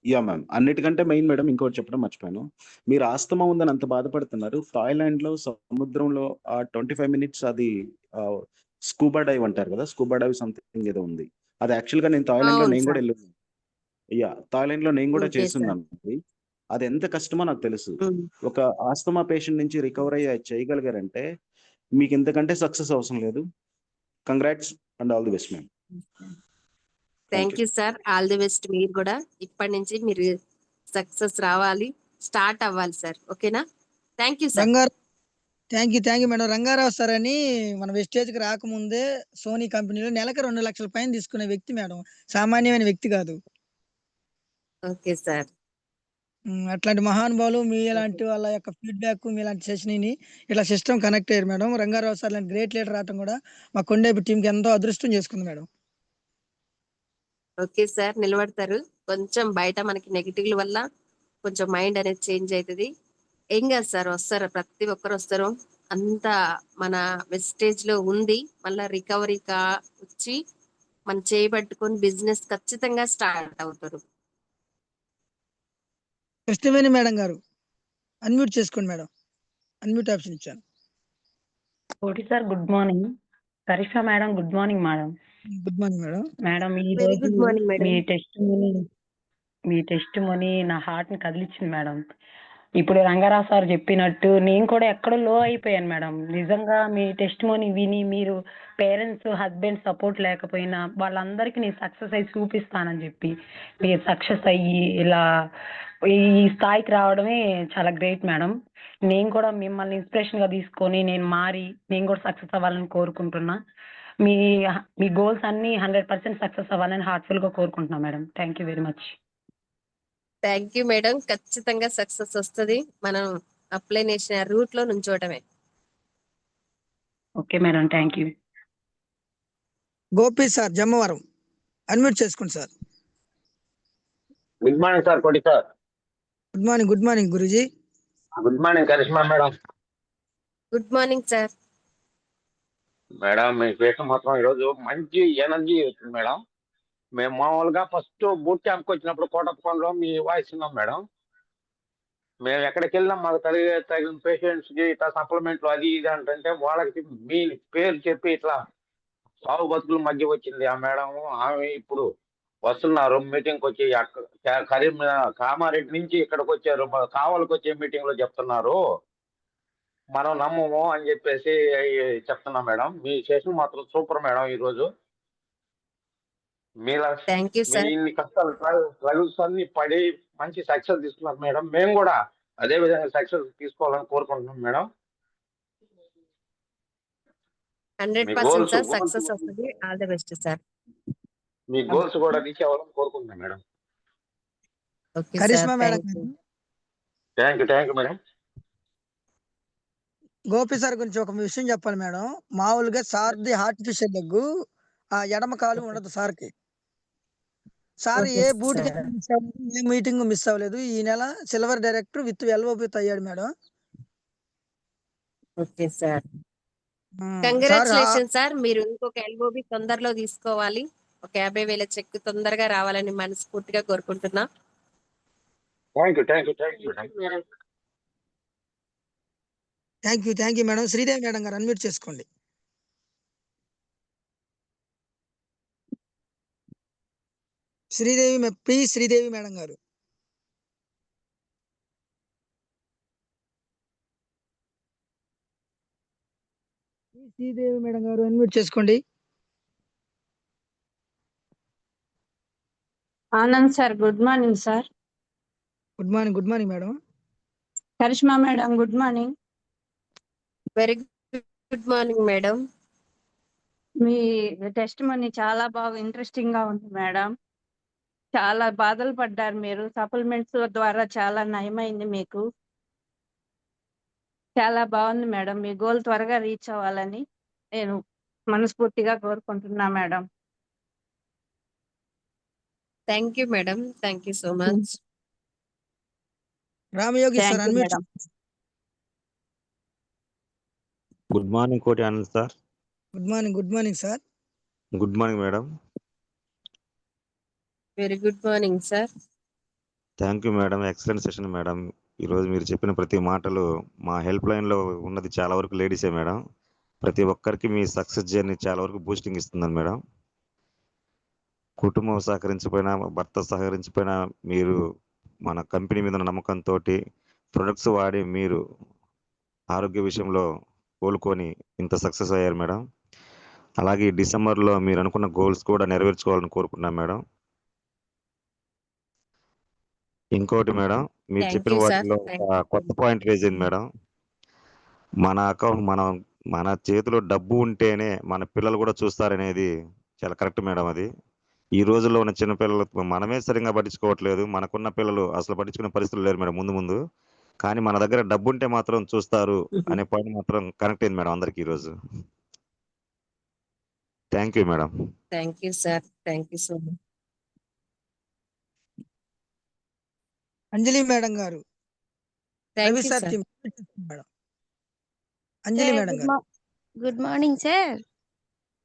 Yeah ma'am. అన్నిటికంటే మెయిన్ మేడం ఇంకోటి చెప్పడం మర్చిపోయాను. మీరు ఆస్తమా ఉందని అంత బాధపడుతున్నారు. థాయిలాండ్ లో సముద్రంలో 25 మినిట్స్ అది స్కూబా డైవ్ అంటారు కదా, స్కూబా డైవ్ సంథింగ్ ఏదో ఉంది. అది యాక్చువల్ గా నేను థాయిలాండ్ లో అవును నేను కూడా సార్. వెళ్ళాను. థాయిలాండ్ లో నేను కూడా ఓకే చేస్తున్నాను. అది ఎంత కష్టమో నాకు తెలుసు. ఒక ఆస్తమా పేషెంట్ నుంచి రికవర్ చేయగలిగారంటే మీకు ఇంతకంటే సక్సెస్ అవసరం లేదు. Congrats and all the best ma'am. Thank you sir. All the best. మీరు కూడా ఇప్పటి నుంచి మీరు సక్సెస్ రావాలి, స్టార్ట్ అవ్వాలి సార్. ఓకేనా? Thank you sir. Thank you madam. Rangarao sir అని మన వెస్టేజ్ కి రాకముందే సోనీ కంపెనీలో నెలకు 2 లక్షల పైన తీసుకునే వ్యక్తి మేడం, సామాన్యమైన వ్యక్తి కాదు. Okay sir. అట్లాంటి మహానుభావులు మీ లాంటి వాళ్ళ యొక్క ఫీడ్బ్యాక్, మీ లాంటి సెషన్ ని ఇట్లా సిస్టమ్ కనెక్ట్ అయ్యారు మేడం. రంగారావు సార్ లాంటి గ్రేట్ లీడర్ రావటం కూడా మా కొండేపు టీం కి ఎంతో అదృష్టం చేసుకుంది మేడం. ఓకే సార్, నిలబడతారు. కొంచెం బయట మనకి నెగిటివ్ వల్ల కొంచెం మైండ్ అనేది చేంజ్ అవుతుంది. ఏం కాదు సార్, వస్తారు, ప్రతి ఒక్కరు వస్తారు. అంతా మన వెస్టేజ్ లో ఉంది. మళ్ళీ రికవరీ వచ్చి మనం చేయబట్టుకొని బిజినెస్ ఖచ్చితంగా స్టార్ట్ అవుతారు. కృష్ణవేణి మేడం గారు అన్మ్యూట్ చేసుకోండి మేడం. అన్మ్యూట్ ఆప్షన్ ఇచ్చాను. Koti sir good morning. Karisha madam good morning madam. Good morning madam. Madam ఈ వెరీ రోజు గుడ్ మార్నింగ్ మేడం. మీ టెస్ట్ మనీ నా హార్ట్ ని కదిలించింది మేడం. ఇప్పుడు రంగారావు సార్ చెప్పినట్టు నేను కూడా ఎక్కడో లో అయిపోయాను మేడం. నిజంగా మీ టెస్ట్ మనీ విని, మీరు పేరెంట్స్ హస్బెండ్ సపోర్ట్ లేకపోయినా వాళ్ళందరికీ నేను సక్సెస్ అయ్యి చూపిస్తానని చెప్పి మీరు సక్సెస్ అయ్యి ఇలా ఈ స్థాయికి రావడమే చాలా గ్రేట్ మేడం. నేను కూడా మిమ్మల్ని ఇన్స్పిరేషన్ గా తీసుకొని నేను కూడా సక్సెస్ అవ్వాలని కోరుకుంటున్నా. మీ గోల్స్ అన్ని 100% సక్సెస్ అవ్వాలని హార్ట్ఫుల్ గా కోరుకుంటున్నా madam. Thank you very much. Thank you madam. ఖచ్చితంగా సక్సెస్ వస్తుంది. మనం అప్లై చేసిన రూట్ లో నుంచోవటమే. Okay madam, thank you. Gopi sir Jammavaram. Unmute చేసుకోండి sir. Good morning sir, Koti sir. Good morning Guruji. Good morning Karishma madam. Good morning sir. Madam మీ పేరు మాత్రం ఈరోజు మంచి ఎనర్జీ వచ్చింది మేడం. మేము మామూలుగా ఫస్ట్ బూట్ క్యాంప్కి వచ్చినప్పుడు కోటప్పకొండలో మీ వాయిస్ ఉన్నాం మేడం. మేము ఎక్కడికి వెళ్ళాం మాకు తగిన పేషెంట్స్కి ఇట్లా సప్లిమెంట్లు అది ఇది అంటే వాళ్ళకి మీ పేరు చెప్పి ఇట్లా సాగు బతుకుల మధ్య వచ్చింది ఆ మేడం. ఆమె ఇప్పుడు వస్తున్నారు మీటింగ్కి వచ్చి కామారెడ్డి నుంచి ఇక్కడికి వచ్చారు, కావలికి వచ్చే మీటింగ్ లో చెప్తున్నారు, మనం నమ్మము అని చెప్పేసి చెప్తున్నాం మేడం. మీ సెషన్ మాత్రం సూపర్ మేడం. ఈరోజు మీ థ్యాంక్ యూ సార్. ఇన్ని కష్టాలు స్ట్రగుల్స్ అన్ని పడి మంచి సక్సెస్ తీసుకున్నారు మేడం. మేము కూడా అదే విధంగా సక్సెస్ తీసుకోవాలని కోరుకుంటున్నాం మేడం. 100% సార్ సక్సెస్ వస్తుంది. All the best sir. మీ గోల్స్ కూడా రీచ్ అవ్వాలని కోరుకుంటున్నాం madam. Okay Karishma sir. Madam thank you madam. Gopi sir గురించి ఒక విషయం చెప్పాలి మేడం. మామూలుగా సార్ది ఆర్టిఫిషియల్ లెగ్, ఆ ఎడమ కాలు ఉండదు సార్కి. సార్ ఓకే ఏ బూట్ సార్. మిస్ అవ్వలేదు, ఏ మీటింగ్ మిస్ అవ్వలేదు. ఈ నెల సిల్వర్ డైరెక్టర్ విత్ ఎల్ఓబితో అయ్యాడు madam. Okay sir. Sir congratulation sir. మీరు ఇంకొక ఎల్ఓబి తొందరలో తీసుకోవాలి. ఒక 50,000 చెక్ తొందరగా రావాలని మనస్ఫూర్తిగా కోరుకుంటున్నా. Thank you thank you madam. Sridevi madam గారు అన్మ్యూట్ చేసుకోండి. శ్రీదేవి మేడం గారు. శ్రీదేవి మేడం గారు అన్మ్యూట్ చేసుకోండి. Anand sir good morning sir. Good morning madam. Karishma madam good morning. Very good morning madam. మీ టెస్ట్ మనీ చాలా బాగా ఇంట్రెస్టింగ్ గా ఉంది మేడం. చాలా బాధలు పడ్డారు మీరు. సప్లిమెంట్స్ ద్వారా చాలా నయమైంది మీకు. చాలా బాగుంది మేడం. మీ గోల్ త్వరగా రీచ్ అవ్వాలని నేను మనస్ఫూర్తిగా కోరుకుంటున్నా madam. Thank you madam. Thank you so much. Ramayogi sir thank you unmute. Madam. Good morning Koti Anand sir. Good morning sir. Good morning madam. Very good morning sir. Thank you madam. Excellent session madam. ఈరోజు మీరు చెప్పిన ప్రతి మాటలు మా help లైన్లో ఉన్నది చాలా వరకు లేడీసే మేడం. ప్రతి ఒక్కరికి మీ సక్సెస్ జర్నీ చాలా వరకు బూస్టింగ్ ఇస్తుందని మేడం. కుటుంబం సహకరించిపోయినా, భర్త సహకరించిపోయినా మీరు మన కంపెనీ మీద ఉన్న నమ్మకంతో ప్రొడక్ట్స్ వాడి మీరు ఆరోగ్య విషయంలో కోలుకొని ఇంత సక్సెస్ అయ్యారు మేడం. అలాగే డిసెంబర్లో మీరు అనుకున్న గోల్స్ కూడా నెరవేర్చుకోవాలని కోరుకుంటున్నాం మేడం. ఇంకోటి మేడం, మీరు థ్యాంక్ చెప్పిన యూ సార్. వాటిలో ఒక కొత్త పాయింట్ రేజ్ అయింది మేడం. మన అకౌంట్ మన చేతిలో డబ్బు ఉంటేనే మన పిల్లలు కూడా చూస్తారనేది చాలా కరెక్ట్ మేడం. అది ఈ రోజుల్లో ఉన్న చిన్నపిల్లలు మనమే సరిగ్గా పట్టించుకోవట్లేదు. మనకున్న పిల్లలు అసలు పట్టించుకునే పరిస్థితులు లేరు మేడం ముందు. కానీ మన దగ్గర డబ్బు ఉంటే మాత్రం చూస్తారు అనే పాయింట్ మాత్రం కనెక్ట్ అయింది మేడం అందరికి ఈరోజు. Thank you madam. Thank you sir. Thank you so much. Anjali madam గారు. Thank Ravi you sir sir. Team madam. Anjali madam గారు. Good morning sir.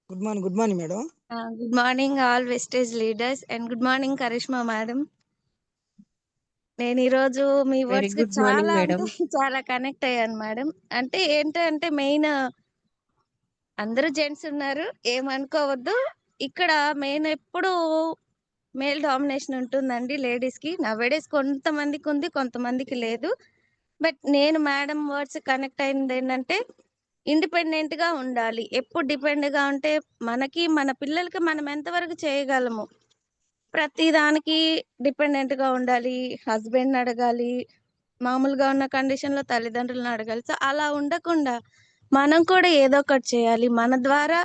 Good morning madam. Good morning all Vestige leaders and good morning Karishma madam. నేను ఈరోజు మీ very words కి good morning చాలా madam. అంటే చాలా connect అయ్యాను మేడం. అంటే ఏంటంటే మెయిన్ అందరూ జెంట్స్ ఉన్నారు, ఏమనుకోవద్దు. ఇక్కడ మెయిన్ ఎప్పుడు మేల్ డామినేషన్ ఉంటుందండి లేడీస్ కి. నవేడేస్ కొంతమందికి ఉంది, కొంతమందికి లేదు. బట్ నేను మేడం వర్డ్స్ కనెక్ట్ అయింది ఏంటంటే ఇండిపెండెంట్ గా ఉండాలి. ఎప్పుడు డిపెండ్ గా ఉంటే మనకి మన పిల్లలకి మనం ఎంతవరకు చేయగలము. ప్రతి దానికి డిపెండెంట్ గా ఉండాలి. హస్బెండ్ అడగాలి, మామూలుగా ఉన్న కండిషన్ లో తల్లిదండ్రులను అడగాలి. సో అలా ఉండకుండా మనం కూడా ఏదో ఒకటి చేయాలి. మన ద్వారా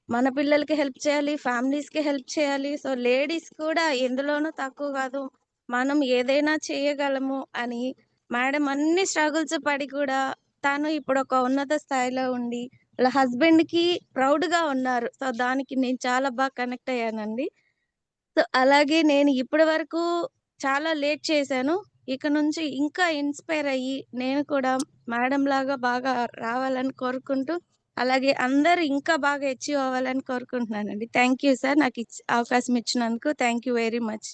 మన పిల్లలకి హెల్ప్ చేయాలి, ఫ్యామిలీస్ కి హెల్ప్ చేయాలి. సో లేడీస్ కూడా ఎందులోనూ తక్కువ కాదు, మనం ఏదైనా చేయగలము అని మేడం అన్ని స్ట్రగుల్స్ పడి కూడా తను ఇప్పుడు ఒక ఉన్నత స్థాయిలో ఉండి వాళ్ళ హస్బెండ్ కి ప్రౌడ్ గా ఉన్నారు. సో దానికి నేను చాలా బాగా కనెక్ట్ అయ్యానండి. సో, అలాగే నేను ఇప్పటి వరకు చాలా లేట్ చేశాను. ఇక నుంచి ఇంకా ఇన్‌స్పైర్ అయ్యి నేను కూడా మేడంలాగా బాగా రావాలని కోరుకుంటూ, అలాగే అందరూ ఇంకా బాగా అచీవ్ అవ్వాలని కోరుకుంటున్నానండి. Thank you sir. నాకు అవకాశం ఇచ్చినందుకు thank you very much.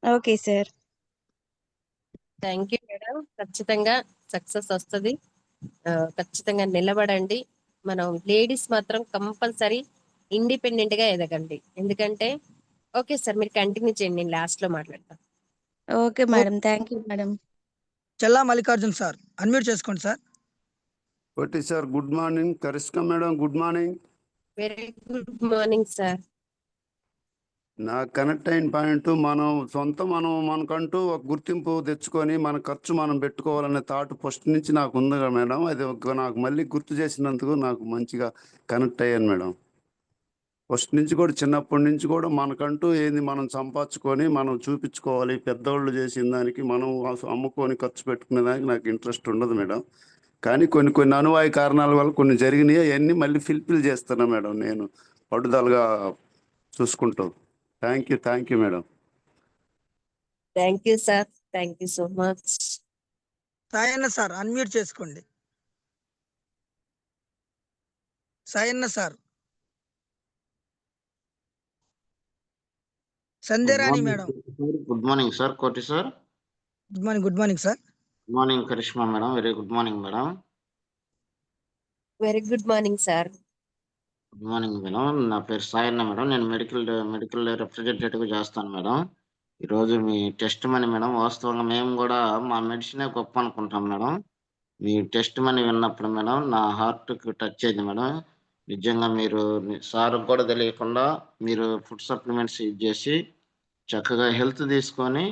Okay sir. Thank you madam. ఖచ్చితంగా సక్సెస్ వస్తది. ఖచ్చితంగా నిలబడండి. మనం లేడీస్ మాత్రం కంపల్సరీ ఇండిపెండెంట్‌గా ఎదగండి. ఎందుకంటే ఓకే సార్. మీరు కంటిన్యూ చేయండి. నేను లాస్ట్‌లో మాట్లాడతా. Okay madam. Thank you madam. Chella Mallikarjun sir unmute చేసుకోండి sir. Okay sir, good morning. Kariska madam, good morning. Very good morning sir. నాకు కనెక్ట్ అయిన పాయింట్, మనం మనకంటూ ఒక గుర్తింపు తెచ్చుకొని మన ఖర్చు మనం పెట్టుకోవాలనే థాట్ ఫస్ట్ నుంచి నాకు ఉంది కదా మేడం. అది నాకు మళ్ళీ గుర్తు చేసినందుకు నాకు మంచిగా కనెక్ట్ అయ్యాను మేడం. ఫస్ట్ నుంచి కూడా, చిన్నప్పటి నుంచి కూడా మనకంటూ ఏంది మనం సంపాదించుకొని మనం చూపించుకోవాలి. పెద్దోళ్ళు చేసిన దానికి మనం అమ్ముకొని ఖర్చు పెట్టుకునే దానికి నాకు ఇంట్రెస్ట్ ఉండదు మేడం. కానీ కొన్ని అనువాయి కారణాల వల్ల కొన్ని జరిగినాయి. అవన్నీ మళ్ళీ ఫిల్ఫిల్ చేస్తున్నా మేడం నేను పట్టుదలగా చూసుకుంటూ. Thank you madam. Thank you sir. Thank you so much. Sayanna sir unmute చేసుకోండి. Sayanna sir. Sandhyarani madam. Good morning sir. Koti sir. Good morning. Good morning sir. Good morning Karishma madam. Very good morning madam. Very good morning sir. Good morning madam. నా పేరు Sayanna madam. నేను medical representative చేస్తాను madam. ఈరోజు మీ test money madam, వాస్తవంగా మేము కూడా మా మెడిసినే గొప్ప అనుకుంటాం మేడం. మీ టెస్ట్ మనీ విన్నప్పుడు మేడం నా హార్ట్కి టచ్ అయింది మేడం. నిజంగా మీరు సార్కి కూడా తెలియకుండా మీరు ఫుడ్ సప్లిమెంట్స్ యూజ్ చేసి చక్కగా హెల్త్ తీసుకొని,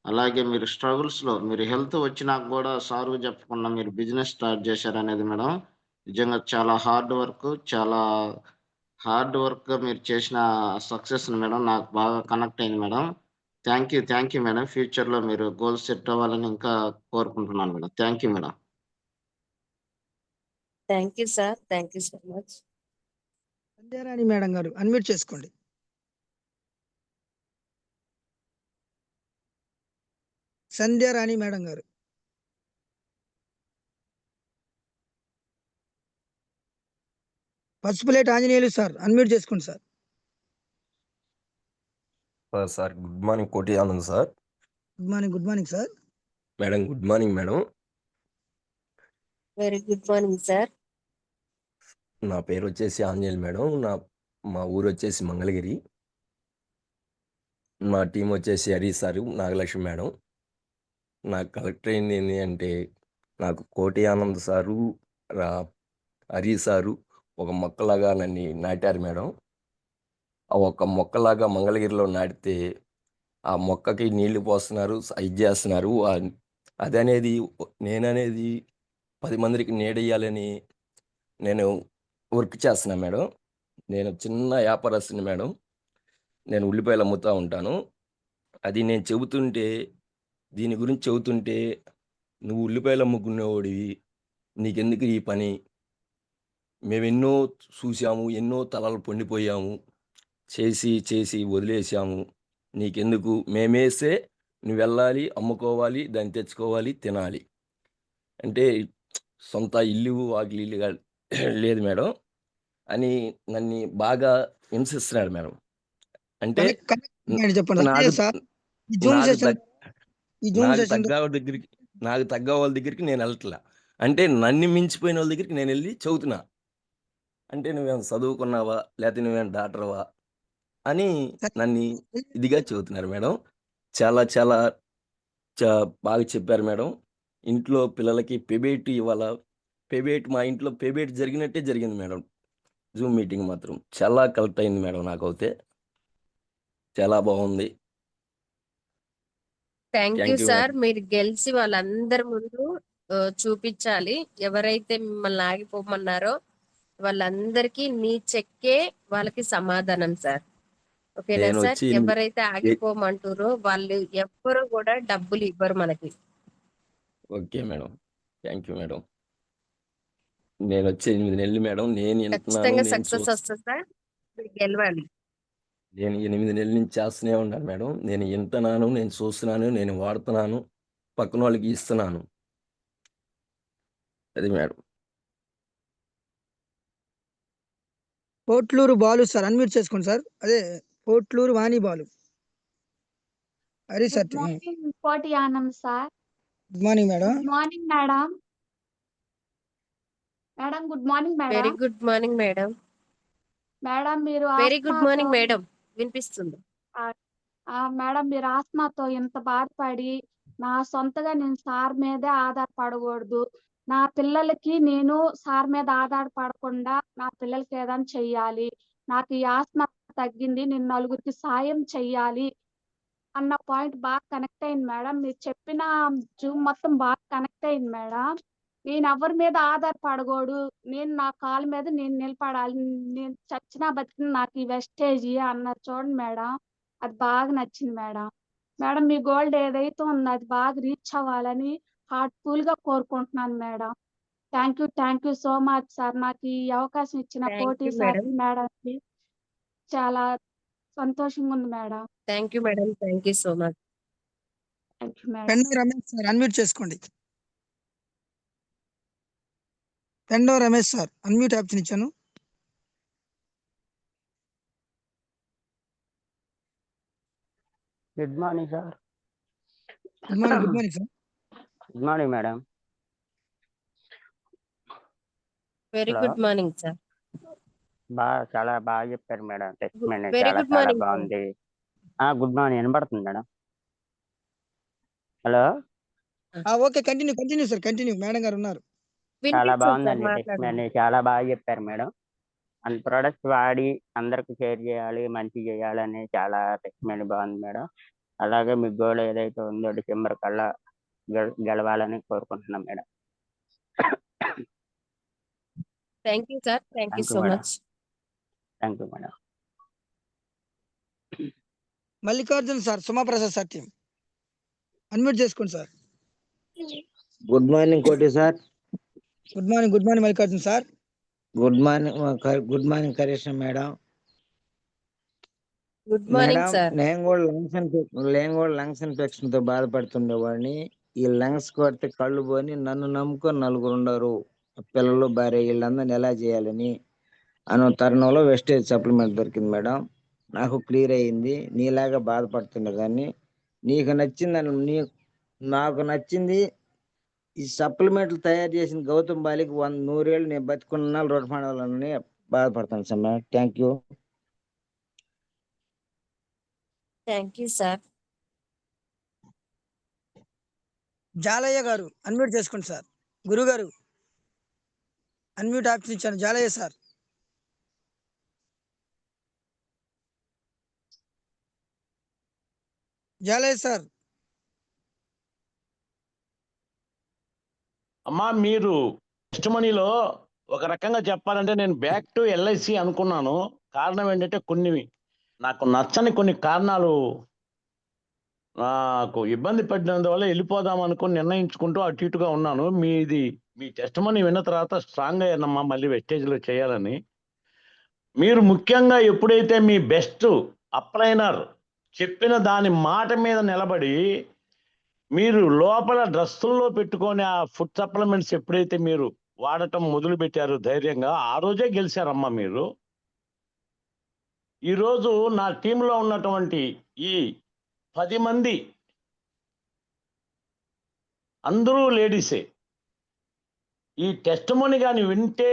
అలాగే మీరు స్ట్రగుల్స్లో మీరు హెల్త్ వచ్చినాక కూడా సార్కు చెప్పకుండా మీరు బిజినెస్ స్టార్ట్ చేశారనేది మేడం నిజంగా చాలా హార్డ్ వర్క్గా మీరు చేసిన సక్సెస్ మేడం నాకు బాగా కనెక్ట్ అయింది మేడం. Thank you madam. ఫ్యూచర్లో మీరు గోల్స్ సెట్ అవ్వాలని ఇంకా కోరుకుంటున్నాను madam. Thank you madam. Thank you sir. Thank you so much. Sandhyarani madam గారు అన్మ్యూట్ చేసుకోండి. సంధ్యారాణి మేడం గారు. పసుపులేటి ఆంజనేయులు సార్ అన్మ్యూట్ చేసుకోండి sir. Sir good morning. Koti Anand sir. Good morning. Good morning sir. Madam good morning madam. Very good morning sir. నా పేరు వచ్చేసి Anjaneyulu madam. మా ఊరు వచ్చేసి మంగళగిరి. మా టీం వచ్చేసి హరి సారు, నాగలక్ష్మి మేడం. నాకు కలెక్టర్ అయింది ఏంటి అంటే, నాకు కోటి ఆనంద్ సారు, హరి సారు ఒక మొక్కలాగా నన్ను నాటారు మేడం. ఆ ఒక మొక్కలాగా మంగళగిరిలో నాటితే ఆ మొక్కకి నీళ్లు పోస్తున్నారు, ఇది చేస్తున్నారు. అదనేది నేననేది 10 మందికి నీడెయ్యాలని నేను వర్క్ చేస్తున్నా మేడం. నేను చిన్న వ్యాపారస్తుని మేడం. నేను ఉల్లిపాయలు అమ్ముతూ ఉంటాను. అది నేను చెబుతుంటే, దీని గురించి చెబుతుంటే, నువ్వు ఉల్లిపాయలు అమ్ముకునేవాడివి, నీకెందుకు ఈ పని, మేమెన్నో చూసాము, ఎన్నో తలలు పొండిపోయాము, చేసి వదిలేసాము, నీకెందుకు, మేమేస్తే నువ్వు వెళ్ళాలి, అమ్ముకోవాలి, దాన్ని తెచ్చుకోవాలి, తినాలి. అంటే సొంత ఇల్లు వాకిలి లేదు మేడం అని నన్ను బాగా హింసిస్తున్నాడు మేడం. అంటే నాకు తగ్గ వాళ్ళ దగ్గరికి నేను వెళ్ళట్లా. అంటే నన్ను మించిపోయిన వాళ్ళ దగ్గరికి నేను వెళ్ళి చదువుతున్నా. అంటే నువ్వేం చదువుకున్నావా, లేకపోతే నువ్వేం డాక్టర్వా అని నన్ను ఇదిగా చదువుతున్నారు మేడం. చాలా చాలా బాగా చెప్పారు మేడం. ఇంట్లో పిల్లలకి పెబేట్ ఇవాళ మా ఇంట్లో పెబేట్ జరిగినట్టే జరిగింది మేడం. జూమ్ మీటింగ్ మాత్రం చాలా కలెక్ట్ అయింది మేడం. నాకైతే చాలా బాగుంది. Thank you sir. మీరు గెలిచి వాళ్ళందరి ముందు చూపించాలి. ఎవరైతే మిమ్మల్ని ఆగిపోమన్నారో వాళ్ళందరికీ మీ చెక్కే వాళ్ళకి సమాధానం సార్. ఓకేనా సార్? ఎవరైతే ఆగిపోమంటారో వాళ్ళు ఎవ్వరు కూడా డబ్బులు ఇవ్వరు మనకి. Okay madam. Thank you madam. నేను వచ్చి 8 నెలలు మేడం. నేను ఖచ్చితంగా సక్సెస్ వస్తుంది సార్. మీరు గెలవాలి. నేను 8 నెలల నుంచి చేస్తూనే ఉన్నాను మేడం. నేను వింటున్నాను, నేను చూస్తున్నాను, నేను వాడుతున్నాను, పక్కన వాళ్ళకి ఇస్తున్నాను. అది madam. Potluru Balu sir unmute చేసుకోండి సార్. అదే Potluru Vani Balu. Hari sir. Good morning Koti Anand sir. Good morning madam. Good morning madam. Madam good morning very madam. Good morning madam. Madam మీరు వెరీ గుడ్ ఆస్మాతో మార్నింగ్ మేడం. వినిపిస్తుంది. మేడం మీరు ఆస్మాతో ఇంత బాధపడి నా సొంతగా నేను సార్ మీదే ఆధారపడకూడదు. నా పిల్లలకి నేను సార్ మీద ఆధారపడకుండా నా పిల్లలకి ఏదైనా చెయ్యాలి. నాకు ఈ ఆస్మా తగ్గింది, నేను నలుగురికి సాయం చెయ్యాలి అన్న పాయింట్ బాగా కనెక్ట్ అయింది మేడం. మీరు చెప్పిన జూమ్ మొత్తం బాగా కనెక్ట్ అయింది మేడం. నేను ఎవరి మీద ఆధారపడకూడదు, నేను నా కాళ్ళ మీద నేను నిలబడాలి, నేను చచ్చినా బతికిన నాకు ఈ వెస్టేజ్ అన్నారు చూడండి మేడం. అది బాగా నచ్చింది మేడం. మేడం మీ గోల్డ్ ఏదైతే ఉందో అది బాగా రీచ్ అవ్వాలని హార్ట్ఫుల్ గా కోరుకుంటున్నాను madam. Thank you so much sir. నాకు ఈ అవకాశం ఇచ్చిన థ్యాంక్ కోటి యూ సార్ మేడం. మేడంకి చాలా సంతోషంగా ఉంది madam. Thank you madam. Thank you so much. Thank you madam. Pendo Ramesh sir unmute చేసుకోండి. Pendo Ramesh sir unmute option ఇచ్చాను. Good morning sir. Good morning. Good morning sir. Good morning madam. Very hello. Good morning sir. చాలా బాగా చెప్పారు madam. Test manage very చాలా good చాలా morning sir. బాగుంది. Good morning వినపడుతుంది madam. Hello. Okay continue sir continue. Madam గారు ఉన్నారు. చాలా వినిపిస్తుంది సార్, బాగుందండి టెస్ట్ మాట్లాడండి. మేనేజ్ చాలా బాగా చెప్పారు మేడం. అండ్ ప్రొడక్ట్స్ వాడి అందరికి షేర్ చేయాలి, మంచి చేయాలని చాలా టెస్ట్ మేనేజ్ బాగుంది మేడం. అలాగే మీ గోల్ ఏదైతే ఉందో డిసెంబర్ కల్లా గెలవాలని కోరుకుంటున్నాం madam. Thank you sir. Thank you thank you so madam. Much. Thank you madam. Mallikarjun sir Sumaprasad sir team unmute చేసుకోండి sir. Good morning Koti sir. Good morning. Good morning Mallikarjun sir. Good morning Karish madam. Good morning madam sir. నేను కూడా lungs infection తో బాధపడుతుండేవాడిని. ఈ lungs కొడితే కళ్ళు పోని నన్ను నమ్ముకొని నలుగురు ఉండరు, పిల్లలు భార్య వీళ్ళందరినీ ఎలా చేయాలని అనే తరుణంలో వెస్టేజ్ సప్లిమెంట్ దొరికింది మేడం. నాకు క్లియర్ అయ్యింది. నీలాగా బాధపడుతుండేదాన్ని. నాకు నచ్చింది ఈ సప్లిమెంట్లు తయారు చేసిన గౌతమ్ బాలికి 100 ఏళ్ళు నేను బతుకున్న రోడ్డు పండాలని బాధపడతాను sir madam. Thank you. Thank you sir. Jalaiah గారు అన్మ్యూట్ చేసుకోండి సార్. గురువు గారు అన్మ్యూట్ ఆప్షన్ ఇచ్చాను. జాలయ్య సార్. జాలయ్య సార్. అమ్మా మీరు టెస్టిమనీలో ఒక రకంగా చెప్పాలంటే నేను బ్యాక్ టు ఎల్ఐసి అనుకున్నాను. కారణం ఏంటంటే నాకు నచ్చని కొన్ని కారణాలు నాకు ఇబ్బంది పడినందువల్ల వెళ్ళిపోదాం అనుకుని నిర్ణయించుకుంటూ అటు ఇటుగా ఉన్నాను. మీ టెస్టిమనీ విన్న తర్వాత స్ట్రాంగ్ అయ్యానమ్మా మళ్ళీ వెస్టేజ్లో చేయాలని. మీరు ముఖ్యంగా ఎప్పుడైతే మీ బెస్ట్ అప్లైనర్ చెప్పిన దాని మాట మీద నిలబడి మీరు లోపల డ్రస్సుల్లో పెట్టుకొని ఆ ఫుడ్ సప్లిమెంట్స్ ఎప్పుడైతే మీరు వాడటం మొదలు పెట్టారు ధైర్యంగా, ఆ రోజే గెలిచారమ్మా మీరు. ఈరోజు నా టీంలో ఉన్నటువంటి ఈ 10 మంది అందరూ లేడీసే. ఈ టెస్టిమనీ కానీ వింటే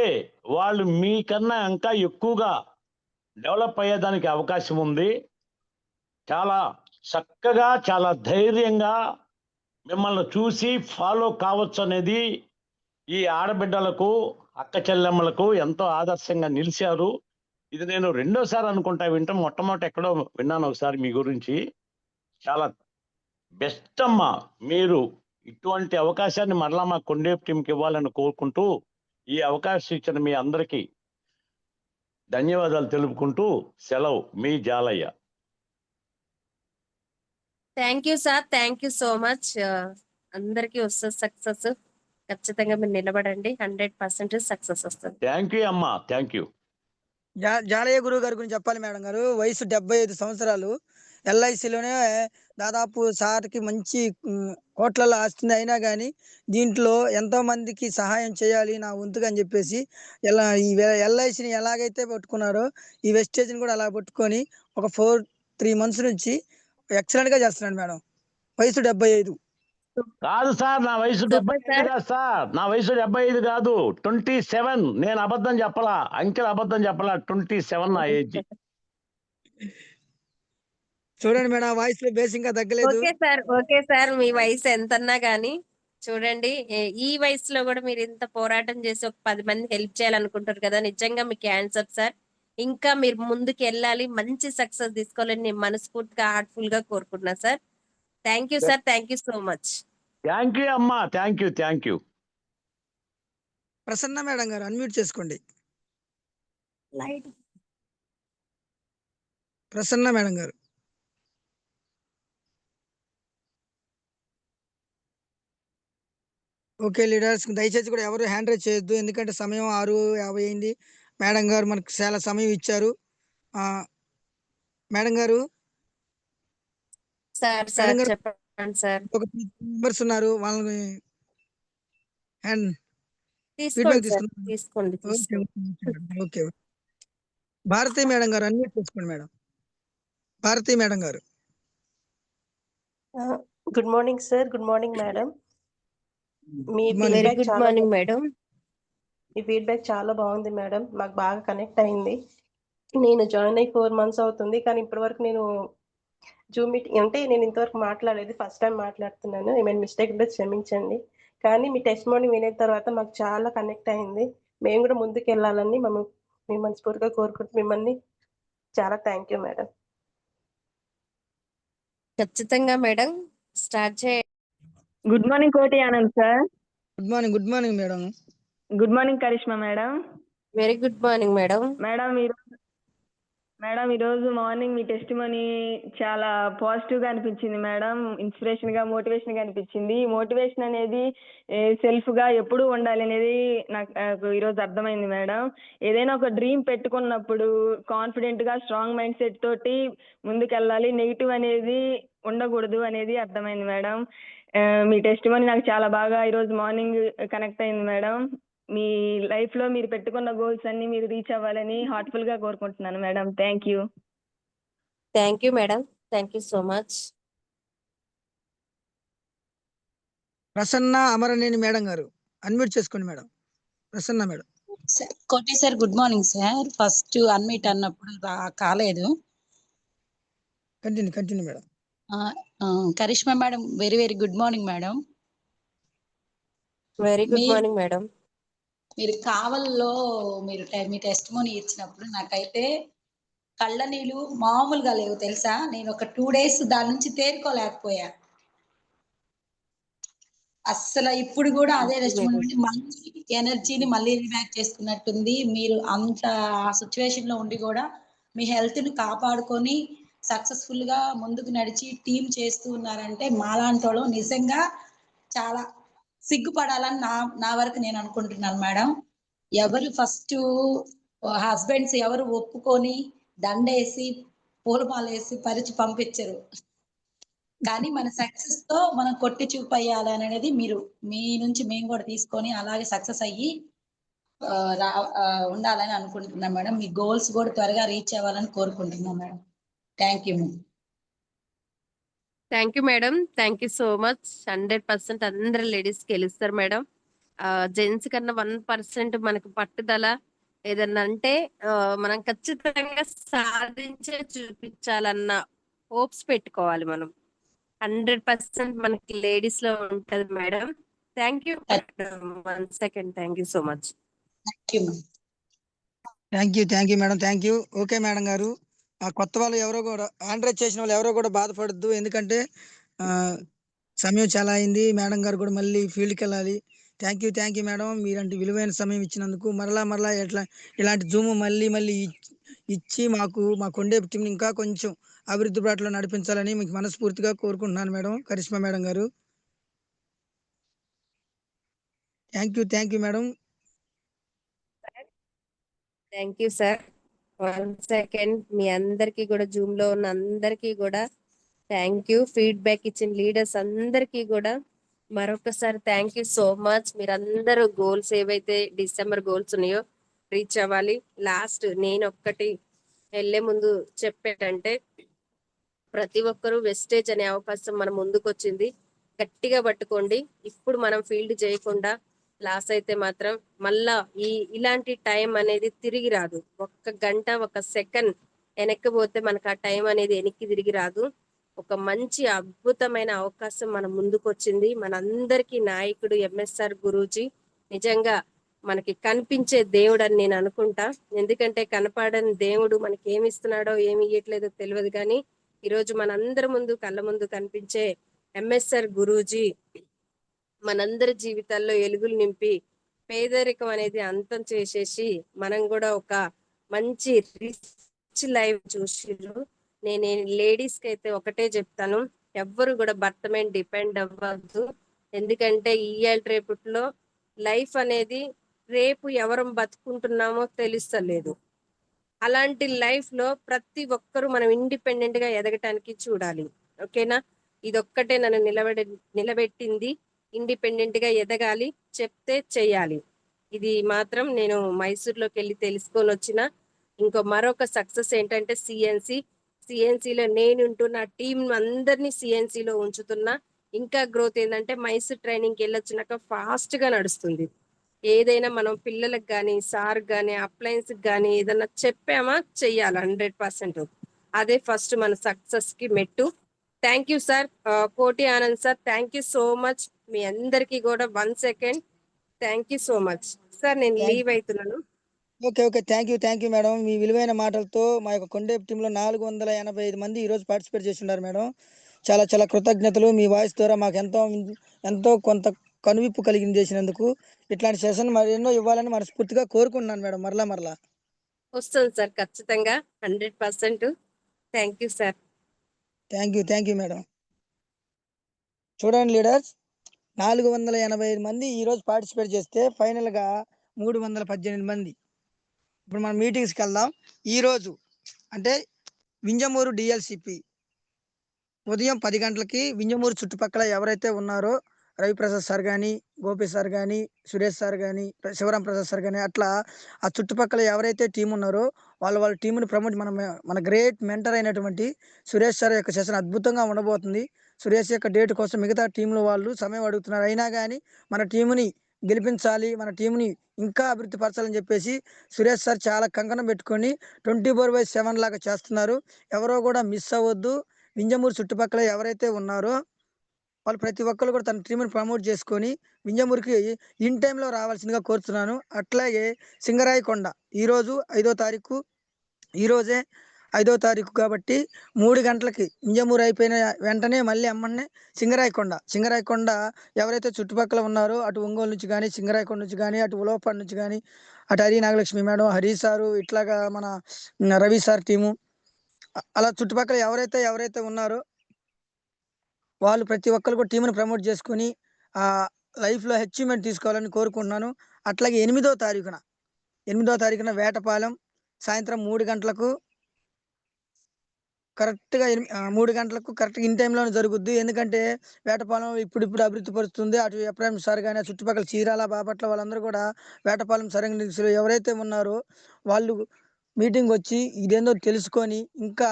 వాళ్ళు మీకన్నా ఇంకా ఎక్కువగా డెవలప్ అయ్యేదానికి అవకాశం ఉంది. చాలా చక్కగా చాలా ధైర్యంగా మిమ్మల్ని చూసి ఫాలో కావచ్చు అనేది ఈ ఆడబిడ్డలకు అక్క చెల్లెమ్మలకు ఎంతో ఆదర్శంగా నిలిచారు. ఇది నేను రెండోసారి అనుకుంటా వింటాం. మొట్టమొదటి ఎక్కడో విన్నాను ఒకసారి మీ గురించి. చాలా బెస్ట్ అమ్మా. మీరు ఇటువంటి అవకాశాన్ని మరలా మా కొండేపు టీంకి ఇవ్వాలని కోరుకుంటూ ఈ అవకాశం ఇచ్చిన మీ అందరికీ ధన్యవాదాలు తెలుపుకుంటూ సెలవు. మీ Jalaiah. Thank you sir. Thank you so much. అందరికీ వస్తుంది సక్సెస్. ఖచ్చితంగా మీరు నిలబడండి. 100% సక్సెస్ వస్తుంది. థ్యాంక్ యూ అమ్మా. Thank you. జాలయ్య గురువు గారి గురించి చెప్పాలి మేడం గారు. వయసు 75 సంవత్సరాలు. ఎల్ఐసిలోనే దాదాపు సార్కి మంచి కోట్లలో ఆస్తుంది. అయినా కానీ దీంట్లో ఎంతో మందికి సహాయం చేయాలి నా వంతుగా అని చెప్పేసి ఈ ఎల్ఐసిని ఎలాగైతే పట్టుకున్నారో ఈ వెస్టేజ్ని కూడా అలా పట్టుకొని ఒక 3 మంత్స్ నుంచి ఎక్సలెంట్గా చేస్తున్నాడు మేడం. వయసు 75. కాదు సార్, నా వయసు 75 కాదు సార్, నా వయసు 75 కాదు, 27. నేను అబద్ధం చెప్పలా, అంకెలు అబద్ధం చెప్పలా. 27 నా ఏజ్. చూడండి మేడం, వాయిస్ లో బేస్ ఇంకా తగ్గలేదు. ఓకే సార్, మీ వయసు ఎంతన్నా గానీ చూడండి, ఈ వయసులో కూడా మీరు ఇంత పోరాటం చేసి ఒక 10 మంది హెల్ప్ చేయాలనుకుంటారు కదా, నిజంగా మీకు హ్యాండ్స్ అప్ సార్. ఇంకా మీరు ముందుకు వెళ్ళాలి, మంచి సక్సెస్ తీసుకోవాలని నేను మనస్ఫూర్తిగా హార్ట్ఫుల్ గా కోరుకుంటున్నా sir. Thank you sir, thank you so much. Thank you అమ్మా, thank you, thank you. Prasanna madam గారు అన్మ్యూట్ చేసుకోండి. ప్రసన్న మేడం గారు. ఓకే లీడర్స్, దయచేసి కూడా ఎవరు హ్యాండ్ రైజ్ చేయొద్దు, ఎందుకంటే సమయం 6:50 అయింది. మేడం గారు మనకు చాలా సమయం ఇచ్చారు. మేడం గారు చెప్పండి సార్. ఒక 3 మెంబర్స్ ఉన్నారు, వాళ్ళని హ్యాండ్ తీసుకోండి. ఓకే. భారతి మేడం గారు అన్మ్యూట్ చేసుకోండి మేడం. భారతి మేడం గారు. Good morning sir. Good morning madam. మీ ఫీడ్బ్యాక్ చాలా బాగుంది మేడం, మాకు బాగా కనెక్ట్ అయింది. నేను జాయిన్ అయ్యి 4 months అవుతుంది, కానీ ఇప్పటి వరకు నేను జూమ్ మీటింగ్ అంటే నేను ఇంతవరకు మాట్లాడలేదు, ఫస్ట్ టైం మాట్లాడుతున్నాను. ఏమైనా మిస్టేక్ ఉంటే క్షమించండి. కానీ మీ టెస్టిమోనీ వినే తర్వాత మాకు చాలా కనెక్ట్ అయింది. మేము కూడా ముందుకు వెళ్ళాలని మేము మనస్ఫూర్తిగా కోరుకుంటూ మిమ్మల్ని చాలా థ్యాంక్ యూ మేడం. ఖచ్చితంగా మేడం, స్టార్ట్ చేయండి. Good morning Koti Anand sir. Good morning madam. Good morning Karishma madam. Very good morning madam. Madam ఈరోజు మార్నింగ్ మీ టెస్టిమోనీ చాలా పాజిటివ్ గా అనిపించింది మేడం. ఇన్స్పిరేషన్ గా, మోటివేషన్ గా అనిపించింది. మోటివేషన్ అనేది సెల్ఫ్ గా ఎప్పుడూ ఉండాలి అనేది నాకు ఈరోజు అర్థమైంది మేడం. ఏదైనా ఒక డ్రీమ్ పెట్టుకున్నప్పుడు కాన్ఫిడెంట్ గా, స్ట్రాంగ్ మైండ్ సెట్ తోటి ముందుకెళ్ళాలి, నెగిటివ్ అనేది ఉండకూడదు అనేది అర్థమైంది మేడం. మీ టెస్టిమోనీ నాకు చాలా బాగా ఈరోజు మార్నింగ్ కనెక్ట్ అయింది మేడం. మీ లైఫ్ లో మీరు పెట్టుకున్న గోల్స్ అన్ని మీరు రీచ్ అవ్వాలని హార్ట్ఫుల్ గా కోరుకుంటున్నాను madam. Thank you. Thank you madam, thank you so much. Prasanna Amaraneni madam గారు అన్మ్యూట్ చేసుకోండి madam. Prasanna madam. Koti sir good morning sir. First unmute అన్నప్పుడు కాలేదు. Continue madam. Karishma madam very very good morning madam. Very good morning madam. మీరు కావల్లో మీ testimony ఇచ్చినప్పుడు నాకైతే కళ్ళ నీళ్ళు మామూలుగా లేవు తెలుసా. నేను ఒక 2 days దాని నుంచి తేరుకోలేకపోయా అస్సలు. ఇప్పుడు కూడా అదే టెస్టిమోనీ మళ్ళీ ఎనర్జీని మళ్ళీ రిబ్యాక్ చేసుకున్నట్టుంది. మీరు అంత సిచ్యువేషన్ లో ఉండి కూడా మీ హెల్త్ ని కాపాడుకొని సక్సెస్ఫుల్ గా ముందుకు నడిచి టీమ్ చేస్తూ ఉన్నారంటే మాలాంటి వాళ్ళు నిజంగా చాలా సిగ్గుపడాలని నా వరకు నేను అనుకుంటున్నాను మేడం. ఎవరు ఫస్ట్ హస్బెండ్స్ ఎవరు ఒప్పుకొని దండేసి పూలమాలేసి పరిచి పంపించరు, కానీ మన సక్సెస్ తో మనం కొట్టి చూపేయాలి అనేది మీ నుంచి మేము కూడా తీసుకొని అలాగే సక్సెస్ అయ్యి ఉండాలని అనుకుంటున్నాం మేడం. మీ గోల్స్ కూడా త్వరగా రీచ్ అవ్వాలని కోరుకుంటున్నాం madam. Thank you. Thank you madam, thank you so much. 100% అందరు లేడీస్ గెలుస్తారు మేడం. జెంట్స్ కన్నా 1% మనకు పట్టుదల ఏదన్నా అంటే మనం ఖచ్చితంగా సాధించే చూపించాలన్న హోప్స్ పెట్టుకోవాలి మనం. 100% మనకి లేడీస్ లో ఉంటది madam. Thank you. 1 second. Thank you so much. Thank you madam. Thank you. Okay madam గారు, కొత్త వాళ్ళు ఎవరో కూడా హ్యాండ్ రైజ్ చేసిన వాళ్ళు ఎవరో కూడా బాధపడద్దు, ఎందుకంటే సమయం చాలా అయింది. మేడం గారు కూడా మళ్ళీ ఫీల్డ్కి వెళ్ళాలి. థ్యాంక్ యూ మేడం, మీరంటే విలువైన సమయం ఇచ్చినందుకు. మరలా ఇలాంటి జూమ్ మళ్ళీ ఇచ్చి మా కొండే టీంని ఇంకా కొంచెం అభివృద్ధి బాటలో నడిపించాలని మీకు మనస్ఫూర్తిగా కోరుకుంటున్నాను మేడం. కరిష్మా మేడం గారు. Thank you madam. Thank you sir. 1 second. మీ అందరికీ కూడా జూమ్‌లో ఉన్న అందరికీ కూడా థ్యాంక్ యూ. ఫీడ్‌బ్యాక్ ఇచ్చిన లీడర్స్ అందరికీ కూడా మరొకసారి థ్యాంక్ యూ సో మచ్. మీరందరూ గోల్స్ ఏవైతే డిసెంబర్ గోల్స్ ఉన్నాయో రీచ్ అవ్వాలి. లాస్ట్ నేనొక్కటి వెళ్ళే ముందు చెప్పేటంటే, ప్రతి ఒక్కరూ వెస్టేజ్ అనే అవకాశం మన ముందుకొచ్చింది. గట్టిగా పట్టుకోండి. ఇప్పుడు మనం ఫీల్డ్ చేయకుండా లాస్ అయితే మాత్రం మళ్ళా ఇలాంటి టైం అనేది తిరిగి రాదు. ఒక్క గంట, ఒక సెకండ్ వెనక్కి పోతే మనకు ఆ టైం అనేది వెనక్కి తిరిగి రాదు. ఒక మంచి అద్భుతమైన అవకాశం మన ముందుకొచ్చింది. మనందరికీ నాయకుడు ఎంఎస్ఆర్ గురూజీ నిజంగా మనకి కనిపించే దేవుడు అని నేను అనుకుంటా. ఎందుకంటే కనపడని దేవుడు మనకి ఏమి ఇస్తున్నాడో ఏమి ఇయ్యట్లేదో తెలియదు, కానీ ఈరోజు మనందరి ముందు కళ్ళ ముందు కనిపించే ఎంఎస్ఆర్ గురూజీ మనందరి జీవితాల్లో ఎలుగులు నింపి పేదరికం అనేది అంతం చేసేసి మనం కూడా ఒక మంచి రిచ్ లైఫ్ చూసిర్రు. నేను లేడీస్ కి అయితే ఒకటే చెప్తాను, ఎవ్వరు కూడా భర్త మీద డిపెండ్ అవ్వద్దు. ఎందుకంటే ఇయ్యాల రేపట్లో లైఫ్ అనేది రేపు ఎవరం బతుకుంటున్నామో తెలుస్తలేదు. అలాంటి లైఫ్ లో ప్రతి ఒక్కరూ మనం ఇండిపెండెంట్ గా ఎదగటానికి చూడాలి. ఓకేనా? ఇదొక్కటే నన్ను నిలబెట్టింది. ఇండిపెండెంట్ గా ఎదగాలి, చెప్తే చెయ్యాలి. ఇది మాత్రం నేను మైసూర్లోకి వెళ్ళి తెలుసుకొని వచ్చిన మరొక సక్సెస్ ఏంటంటే సిఎన్సిలో నేనుంటూ నా టీం అందరినీ సిఎన్సిలో ఉంచుతున్నా. ఇంకా గ్రోత్ ఏంటంటే మైసూర్ ట్రైనింగ్కి వెళ్ళొచ్చినాక ఫాస్ట్ గా నడుస్తుంది. ఏదైనా మనం పిల్లలకు కానీ సార్ కానీ అప్లయన్స్ కానీ ఏదన్నా చెప్పామా చెయ్యాలి 100%. అదే ఫస్ట్ మన సక్సెస్ కి మెట్టు. Thank you sir. Koti Anand sir, thank you so much. మీ అందరికీ కూడా 1 second. Thank you so much sir. నేను లీవ్ అవుతున్నాను. Okay thank you madam. మీ విలువైన మాటలతో మా యొక్క కొండేపు టీంలో 485 మంది ఈరోజు పార్టిసిపేట్ చేస్తున్నారు మేడం. చాలా చాలా కృతజ్ఞతలు. మీ వాయిస్ ద్వారా మాకు ఎంతో కొంత కనువిప్పు కలిగింది చేసినందుకు. ఇట్లాంటి సెషన్ మరి ఎన్నో ఇవ్వాలని మనస్ఫూర్తిగా కోరుకుంటున్నాను మేడం. మరలా వస్తుంది సార్ ఖచ్చితంగా 100%. Thank you sir. Thank you madam. చూడండి లీడర్స్, 485 మంది ఈరోజు పార్టిసిపేట్ చేస్తే ఫైనల్ గా 318 మంది. ఇప్పుడు మనం మీటింగ్స్కి వెళ్దాం. ఈరోజు అంటే వింజమూరు డిఎల్సిపి ఉదయం 10 గంటలకి వింజమూరు చుట్టుపక్కల ఎవరైతే ఉన్నారో రవిప్రసాద్ సార్ కానీ, గోపి సార్ కానీ, సురేష్ సార్ కానీ, శివరాం ప్రసాద్ సార్ కానీ, అట్లా ఆ చుట్టుపక్కల ఎవరైతే టీం ఉన్నారో వాళ్ళ టీంని ప్రమోట్ మన గ్రేట్ మెంటర్ అయినటువంటి సురేష్ సార్ యొక్క సెషన్ అద్భుతంగా ఉండబోతుంది. సురేష్ యొక్క డేట్ కోసం మిగతా టీంలో వాళ్ళు సమయం అడుగుతున్నారు. అయినా కానీ మన టీంని గెలిపించాలి, మన టీంని ఇంకా అభివృద్ధి పరచాలని చెప్పేసి సురేష్ సార్ చాలా కంకణం పెట్టుకొని 24/7 లాగా చేస్తున్నారు. ఎవరో కూడా మిస్ అవ్వద్దు. వింజమూరు చుట్టుపక్కల ఎవరైతే ఉన్నారో వాళ్ళు ప్రతి ఒక్కరు కూడా తన టీంని ప్రమోట్ చేసుకొని వింజమూరుకి ఇన్ టైంలో రావాల్సిందిగా కోరుతున్నాను. అట్లాగే సింగరాయకొండ ఈరోజు 5వ తారీఖు, ఈరోజే 5వ తారీఖు కాబట్టి 3 గంటలకి వింజమూరు అయిపోయిన వెంటనే మళ్ళీ అమ్మనే సింగరాయకొండ ఎవరైతే చుట్టుపక్కల ఉన్నారో అటు ఒంగోలు నుంచి కానీ, సింగరాయకొండ నుంచి కానీ, అటు ఉలవపాడు నుంచి కానీ, అటు హరి నాగలక్ష్మి మేడం, హరి సారు, ఇట్లాగా మన రవి సార్ టీము, అలా చుట్టుపక్కల ఎవరైతే ఉన్నారో వాళ్ళు ప్రతి ఒక్కరు కూడా టీంని ప్రమోట్ చేసుకొని లైఫ్లో అచీవ్మెంట్ తీసుకోవాలని కోరుకుంటున్నాను. అట్లాగే 8వ తారీఖున వేటపాలెం సాయంత్రం 3 గంటలకు కరెక్ట్గా 3 గంటలకు కరెక్ట్గా ఇన్ టైంలోనే జరుగుద్ది. ఎందుకంటే వేటపాలెం ఇప్పుడు అభివృద్ధి పరుస్తుంది. అటు ఎప్రాయిం సార్ కానీ, చుట్టుపక్కల చీరాల, బాపట్ల వాళ్ళందరూ కూడా వేటపాలెం సరైన దిశలో ఎవరైతే ఉన్నారో వాళ్ళు మీటింగ్ వచ్చి ఇదేందో తెలుసుకొని ఇంకా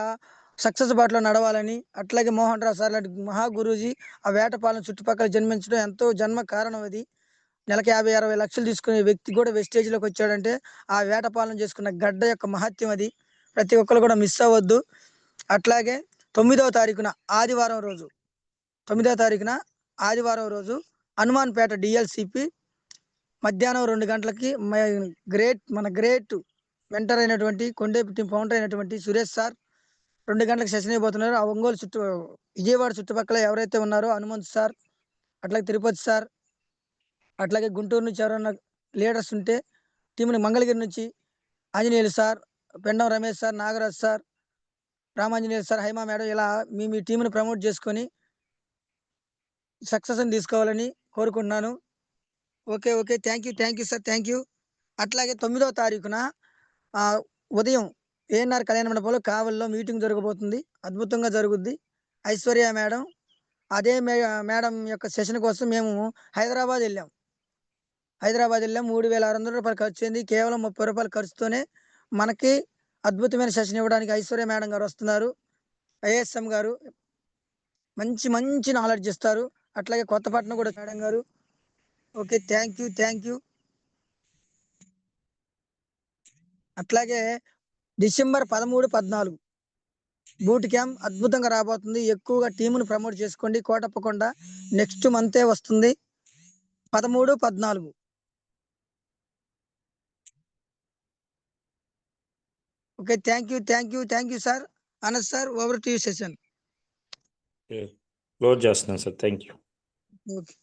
సక్సెస్ బాటలో నడవాలని. అట్లాగే మోహన్ రావు సార్ లాంటి మహా గురూజీ ఆ వేటపాలెం చుట్టుపక్కల జన్మించడం ఎంతో జన్మ కారణం. అది నెలకి 50-60 లక్షలు తీసుకునే వ్యక్తి కూడా వెస్టేజ్లోకి వచ్చాడంటే ఆ వేటపాలెం చేసుకున్న గడ్డ యొక్క మహత్యం అది. ప్రతి ఒక్కరు కూడా మిస్ అవ్వద్దు. అట్లాగే 9వ తారీఖున ఆదివారం రోజు హనుమాన్పేట డిఎల్సిపి మధ్యాహ్నం 2 గంటలకి మన గ్రేట్ మెంటర్ అయినటువంటి కొండేపు టీం ఫౌండర్ అయినటువంటి సురేష్ సార్ 2 గంటలకు సెషన్ అయిపోతున్నారు. ఆ ఒంగోలు విజయవాడ చుట్టుపక్కల ఎవరైతే ఉన్నారో హనుమంత్ సార్, అట్లాగే తిరుపతి సార్, అట్లాగే గుంటూరు నుంచి ఎవరైనా లీడర్స్ ఉంటే టీంని మంగళగిరి నుంచి Anjaneyulu sir, Pendam Ramesh sir, Nagaraj sir, Ramanjaneyulu sir, Haima madam, ఇలా మీ టీంని ప్రమోట్ చేసుకొని సక్సెస్ని తీసుకోవాలని కోరుకుంటున్నాను. Okay thank you sir. అట్లాగే 9వ తారీఖున ఉదయం ఏఎన్ఆర్ కళ్యాణ మండపంలో కావలిలో మీటింగ్ జరగబోతుంది. అద్భుతంగా జరుగుద్ది. ఐశ్వర్య మేడం అదే మేడం యొక్క సెషన్ కోసం మేము హైదరాబాద్ వెళ్ళాం. 3,600 రూపాయలు ఖర్చు అయింది. కేవలం 30 రూపాయల ఖర్చుతోనే మనకి అద్భుతమైన సెషన్ ఇవ్వడానికి ఐశ్వర్య మేడం గారు వస్తున్నారు. ఐఎస్ఎం గారు మంచి మంచి నాలెడ్జ్ ఇస్తారు. అట్లాగే కొత్తపట్నం కూడా మేడం గారు. Okay, thank you. అట్లాగే డిసెంబర్ 13, 14 బూట్ క్యాంప్ అద్భుతంగా రాబోతుంది. ఎక్కువగా టీమును ప్రమోట్ చేసుకోండి. కోటప్పకొండ నెక్స్ట్ మంతే వస్తుంది. 13, 14. Okay, thank you sir. Anas sir, over to you session. Close చేస్తున్నాను సార్. Thank you. ఓకే.